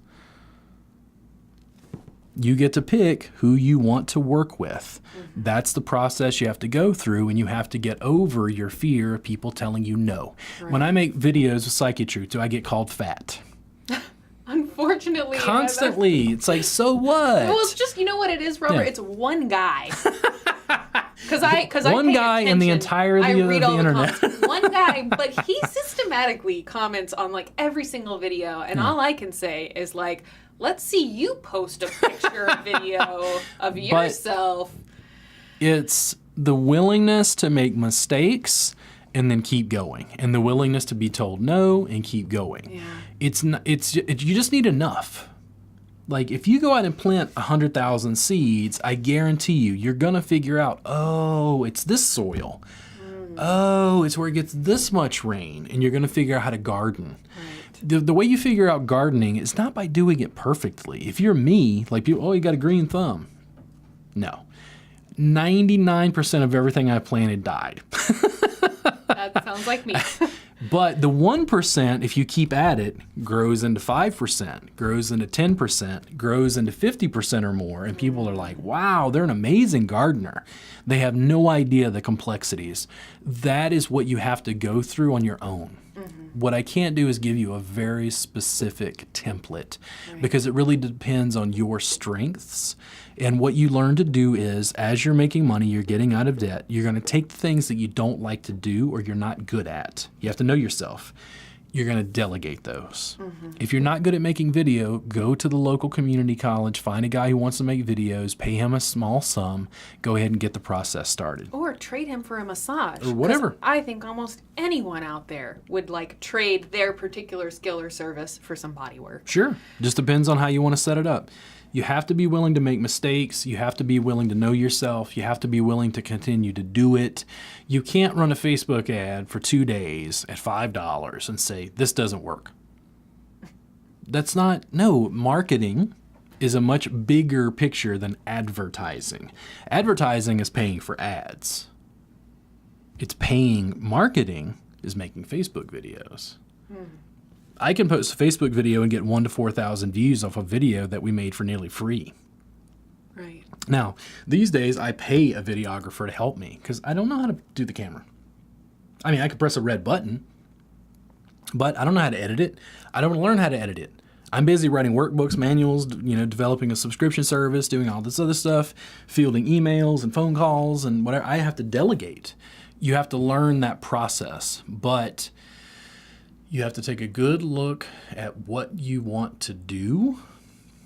You get to pick who you want to work with. Mm-hmm. That's the process you have to go through, and you have to get over your fear of people telling you no. Right. When I make videos with Psychetruth, do I get called fat? Unfortunately. Constantly. It's like, so what? Well, it's just, you know what it is, Robert? Yeah. It's one guy. Because one guy in the entirety of the internet. One guy, but he systematically comments on like every single video, and all I can say is like, let's see you post a picture or video of yourself. It's the willingness to make mistakes and then keep going, and the willingness to be told no and keep going. Yeah. You just need enough. Like, if you go out and plant 100,000 seeds, I guarantee you're going to figure out, oh, it's this soil. Oh, it's where it gets this much rain. And you're going to figure out how to garden. Right. The way you figure out gardening is not by doing it perfectly. If you're me, like people, oh, you got a green thumb. No. 99% of everything I planted died. That sounds like me. But the 1%, if you keep at it, grows into 5%, grows into 10%, grows into 50% or more. And people are like, wow, they're an amazing gardener. They have no idea the complexities. That is what you have to go through on your own. Mm-hmm. What I can't do is give you a very specific template because it really depends on your strengths. And what you learn to do is, as you're making money, you're getting out of debt, you're going to take the things that you don't like to do or you're not good at. You have to know yourself. You're going to delegate those. Mm-hmm. If you're not good at making video, go to the local community college, find a guy who wants to make videos, pay him a small sum, go ahead and get the process started. Or trade him for a massage. Or whatever. I think almost anyone out there would trade their particular skill or service for some body work. Sure. Just depends on how you want to set it up. You have to be willing to make mistakes. You have to be willing to know yourself. You have to be willing to continue to do it. You can't run a Facebook ad for 2 days at $5 and say, this doesn't work. Marketing is a much bigger picture than advertising. Advertising is paying for ads. Marketing is making Facebook videos. I can post a Facebook video and get 1,000 to 4,000 views off a video that we made for nearly free. Right. Now, these days I pay a videographer to help me because I don't know how to do the camera. I mean, I could press a red button, but I don't know how to edit it. I don't learn how to edit it. I'm busy writing workbooks, manuals, developing a subscription service, doing all this other stuff, fielding emails and phone calls and whatever. I have to delegate. You have to learn that process, but you have to take a good look at what you want to do,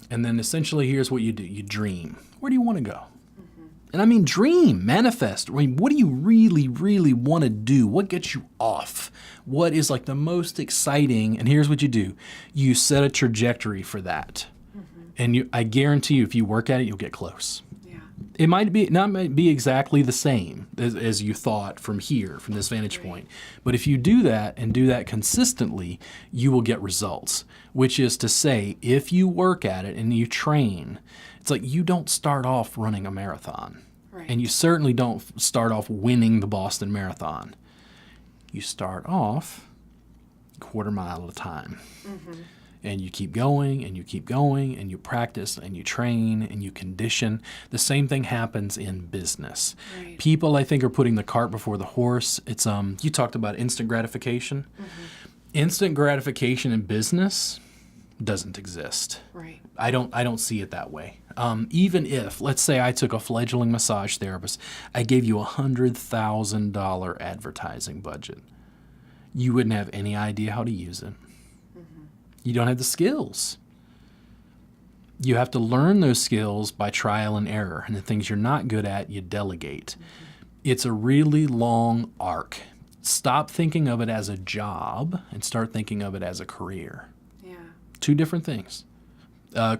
and then essentially here's what you do. You dream. Where do you want to go? Mm-hmm. And I mean dream, manifest. I mean, what do you really, really want to do? What gets you off? What is like the most exciting? And here's what you do. You set a trajectory for that. Mm-hmm. And I guarantee you, if you work at it, you'll get close. It might not be exactly the same as you thought from this vantage point. But if you do that and do that consistently, you will get results. Which is to say, if you work at it and you train, it's like you don't start off running a marathon. Right. And you certainly don't start off winning the Boston Marathon. You start off a quarter mile at a time. Mm-hmm. And you keep going, and you keep going, and you practice, and you train, and you condition. The same thing happens in business. Right. People, I think, are putting the cart before the horse. It's you talked about instant gratification. Mm-hmm. Instant gratification in business doesn't exist. Right. I don't see it that way. Even if, let's say, I took a fledgling massage therapist, I gave you $100,000 advertising budget, you wouldn't have any idea how to use it. You don't have the skills. You have to learn those skills by trial and error. And the things you're not good at, you delegate. Mm-hmm. It's a really long arc. Stop thinking of it as a job and start thinking of it as a career. Yeah. Two different things.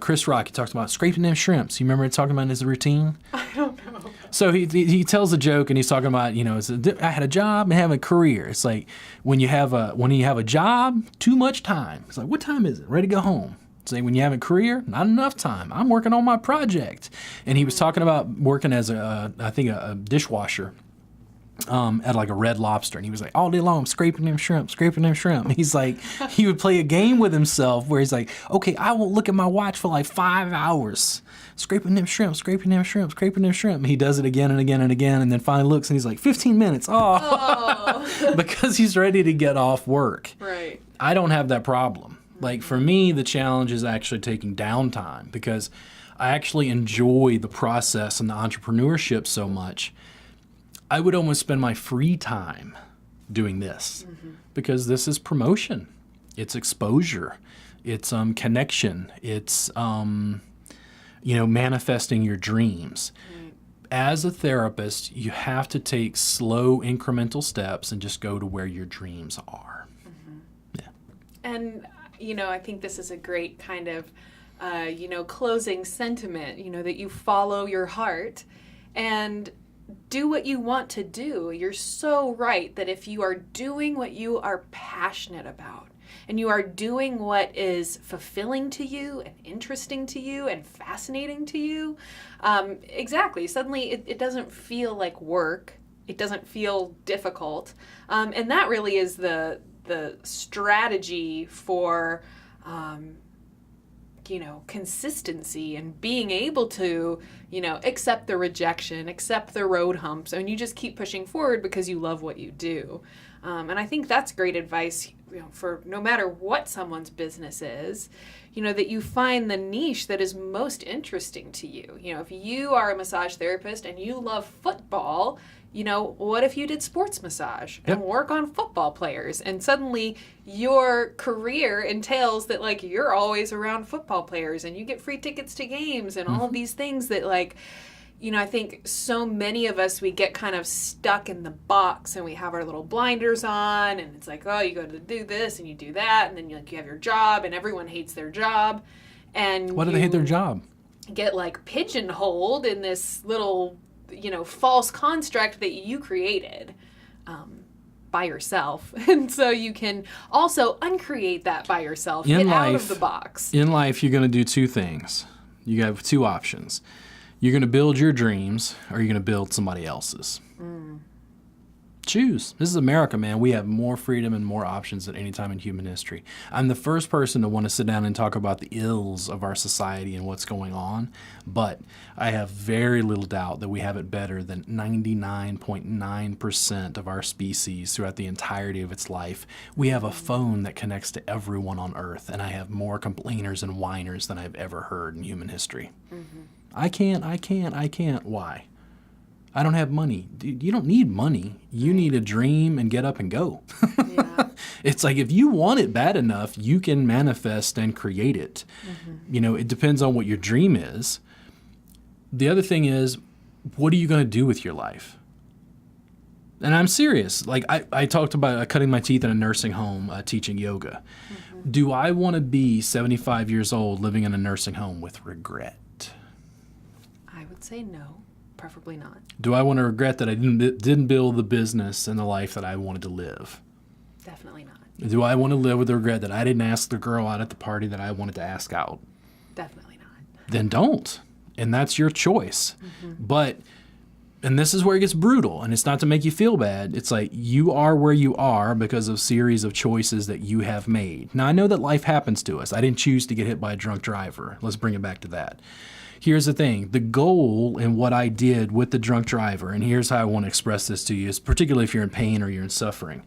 Chris Rock, he talks about scraping them shrimps. You remember talking about his routine? I don't know. So he tells a joke and he's talking about, I had a job and have a career. It's like when you have a job, too much time. It's like, what time is it? Ready to go home. It's like when you have a career, not enough time. I'm working on my project. And he was talking about working as a dishwasher. At like a Red Lobster, and he was like, all day long, I'm scraping them shrimp. And he's like, he would play a game with himself where he's like, okay, I won't look at my watch for like 5 hours, scraping them shrimp. And he does it again and again and again, and then finally looks and he's like, 15 minutes. Oh. Because he's ready to get off work. Right. I don't have that problem. Like for me, the challenge is actually taking downtime because I actually enjoy the process and the entrepreneurship so much. I would almost spend my free time doing this because this is promotion. It's exposure. It's connection. It's, manifesting your dreams. Right. As a therapist, you have to take slow incremental steps and just go to where your dreams are. Yeah. And, I think this is a great kind of, closing sentiment, that you follow your heart and do what you want to do. You're so right that if you are doing what you are passionate about and you are doing what is fulfilling to you and interesting to you and fascinating to you, exactly, suddenly it doesn't feel like work. It doesn't feel difficult. And that really is the strategy for consistency and being able to, accept the rejection, accept the road humps, and you just keep pushing forward because you love what you do. And I think that's great advice, for no matter what someone's business is, that you find the niche that is most interesting to you. If you are a massage therapist and you love football, what if you did sports massage and work on football players, and suddenly your career entails that like you're always around football players and you get free tickets to games and all of these things that like, I think so many of us, we get kind of stuck in the box and we have our little blinders on and it's like, oh, you go to do this and you do that. And then you have your job and everyone hates their job. And why do they hate their job? Get like pigeonholed in this little false construct that you created by yourself. And so you can also uncreate that by yourself. Get out of the box. In life, you're going to do two things. You have two options. You're going to build your dreams or you're going to build somebody else's. Choose. This is America, man. We have more freedom and more options than any time in human history. I'm the first person to want to sit down and talk about the ills of our society and what's going on, but I have very little doubt that we have it better than 99.9% of our species throughout the entirety of its life. We have a phone that connects to everyone on Earth, and I have more complainers and whiners than I've ever heard in human history. I can't. Why? I don't have money. Dude, you don't need money. You need a dream and get up and go. Yeah. It's like if you want it bad enough, you can manifest and create it. It depends on what your dream is. The other thing is, what are you going to do with your life? And I'm serious. Like I talked about cutting my teeth in a nursing home teaching yoga. Do I want to be 75 years old living in a nursing home with regret? I would say no. Preferably not. Do I want to regret that I didn't build the business and the life that I wanted to live? Definitely not. Do I want to live with the regret that I didn't ask the girl out at the party that I wanted to ask out? Definitely not. Then don't. And that's your choice. And this is where it gets brutal. And it's not to make you feel bad. It's like you are where you are because of a series of choices that you have made. Now, I know that life happens to us. I didn't choose to get hit by a drunk driver. Let's bring it back to that. Here's the thing. The goal in what I did with the drunk driver, and here's how I want to express this to you, is particularly if you're in pain or you're in suffering.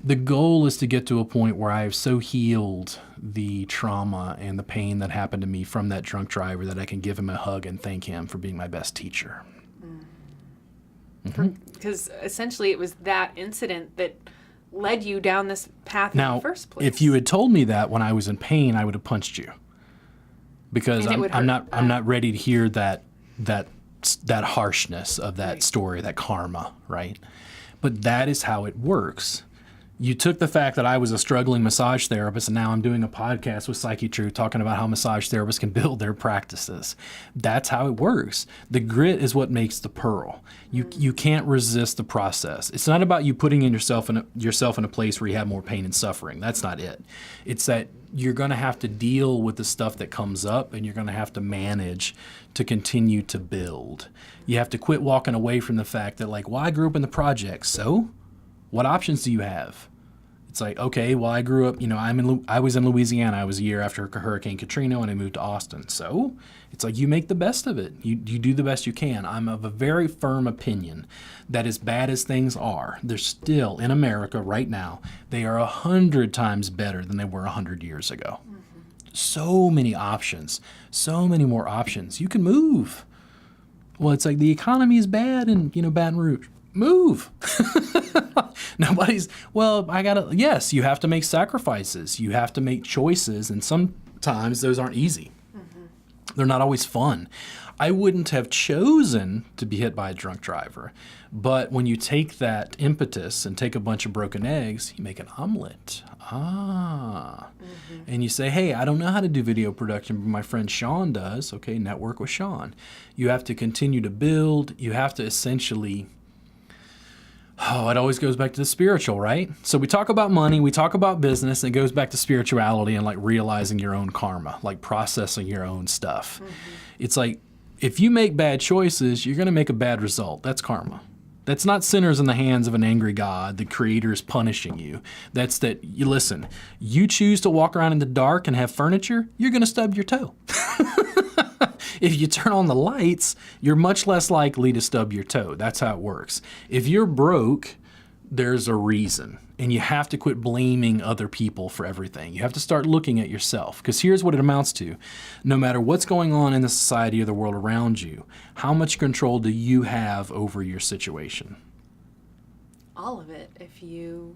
The goal is to get to a point where I have so healed the trauma and the pain that happened to me from that drunk driver that I can give him a hug and thank him for being my best teacher. Because essentially it was that incident that led you down this path in the first place. If you had told me that when I was in pain, I would have punched you. Because I'm not ready to hear that harshness of that story, that karma, right? But that is how it works. You took the fact that I was a struggling massage therapist, and now I'm doing a podcast with Psychetruth talking about how massage therapists can build their practices. That's how it works. The grit is what makes the pearl. You can't resist the process. It's not about you putting yourself in a place where you have more pain and suffering. That's not it. It's that you're going to have to deal with the stuff that comes up, and you're going to have to manage to continue to build. You have to quit walking away from the fact that, like, well, I grew up in the projects, so what options do you have? It's like, okay, well, I grew up, I was in Louisiana. I was a year after Hurricane Katrina when I moved to Austin. So it's like you make the best of it. You do the best you can. I'm of a very firm opinion that as bad as things are, they're still, in America right now, they are 100 times better than they were 100 years ago. Mm-hmm. So many options, so many more options. You can move. Well, it's like the economy is bad in, Baton Rouge. Move. Yes, you have to make sacrifices. You have to make choices, and sometimes those aren't easy. Mm-hmm. They're not always fun. I wouldn't have chosen to be hit by a drunk driver, but when you take that impetus and take a bunch of broken eggs, you make an omelet. And you say, hey, I don't know how to do video production, but my friend Sean does. Okay, network with Sean. You have to continue to build. You have to essentially... it always goes back to the spiritual, right? So we talk about money, we talk about business, and it goes back to spirituality and like realizing your own karma, like processing your own stuff. Mm-hmm. It's like, if you make bad choices, you're going to make a bad result. That's karma. That's not sinners in the hands of an angry God. The Creator is punishing you. That's that, you choose to walk around in the dark and have furniture, you're going to stub your toe. If you turn on the lights, you're much less likely to stub your toe. That's how it works. If you're broke, there's a reason. And you have to quit blaming other people for everything. You have to start looking at yourself. Because here's what it amounts to. No matter what's going on in the society or the world around you, how much control do you have over your situation? All of it, if you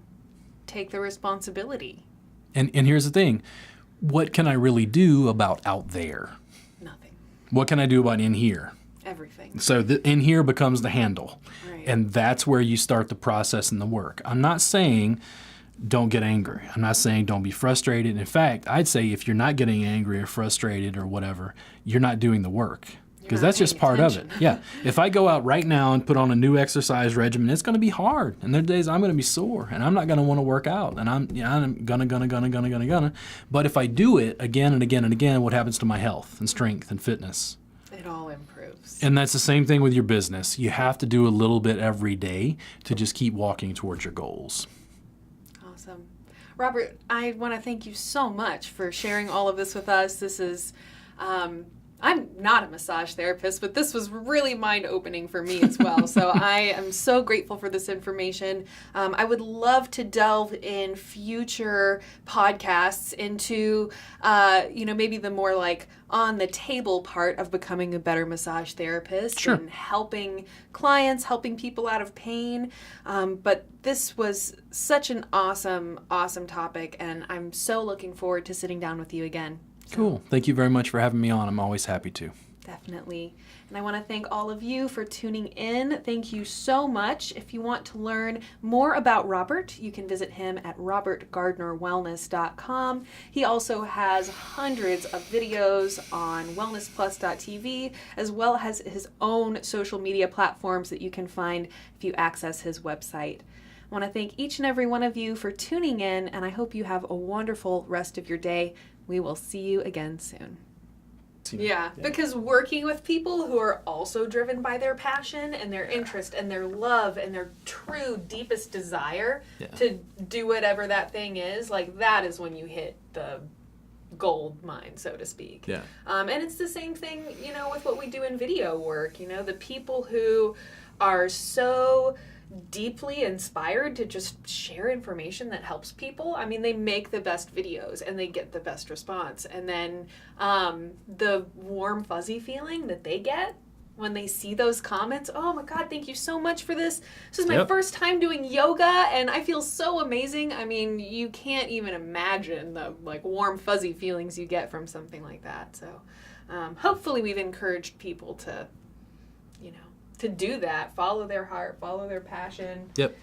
take the responsibility. And here's the thing. What can I really do about out there? Nothing. What can I do about in here? Everything. So in here becomes the handle. Right. And that's where you start the process and the work. I'm not saying don't get angry. I'm not saying don't be frustrated. In fact, I'd say if you're not getting angry or frustrated or whatever, you're not doing the work. Because that's just part of it. Yeah. If I go out right now and put on a new exercise regimen, it's going to be hard. And there are days I'm going to be sore and I'm not going to want to work out. And I'm gonna. But if I do it again and again and again, what happens to my health and strength and fitness? It all improves. And that's the same thing with your business. You have to do a little bit every day to just keep walking towards your goals. Awesome. Robert, I want to thank you so much for sharing all of this with us. This is... I'm not a massage therapist, but this was really mind-opening for me as well. So I am so grateful for this information. I would love to delve in future podcasts into, maybe the more like on the table part of becoming a better massage therapist. Sure. And helping clients, helping people out of pain. But this was such an awesome, awesome topic, and I'm so looking forward to sitting down with you again. Cool. Thank you very much for having me on. I'm always happy to. Definitely. And I want to thank all of you for tuning in. Thank you so much. If you want to learn more about Robert, you can visit him at robertgardnerwellness.com. He also has hundreds of videos on wellnessplus.tv, as well as his own social media platforms that you can find if you access his website. I want to thank each and every one of you for tuning in, and I hope you have a wonderful rest of your day. We will see you again soon. Yeah, because working with people who are also driven by their passion and their interest and their love and their true deepest desire to do whatever that thing is, like that is when you hit the gold mine, so to speak. Yeah. And it's the same thing, with what we do in video work. The people who are so deeply inspired to just share information that helps people. I mean, they make the best videos and they get the best response. And then the warm, fuzzy feeling that they get when they see those comments, oh my God, thank you so much for this. This is my first time doing yoga and I feel so amazing. I mean, you can't even imagine the warm, fuzzy feelings you get from something like that. So hopefully we've encouraged people to to do that, follow their heart, follow their passion. Yep.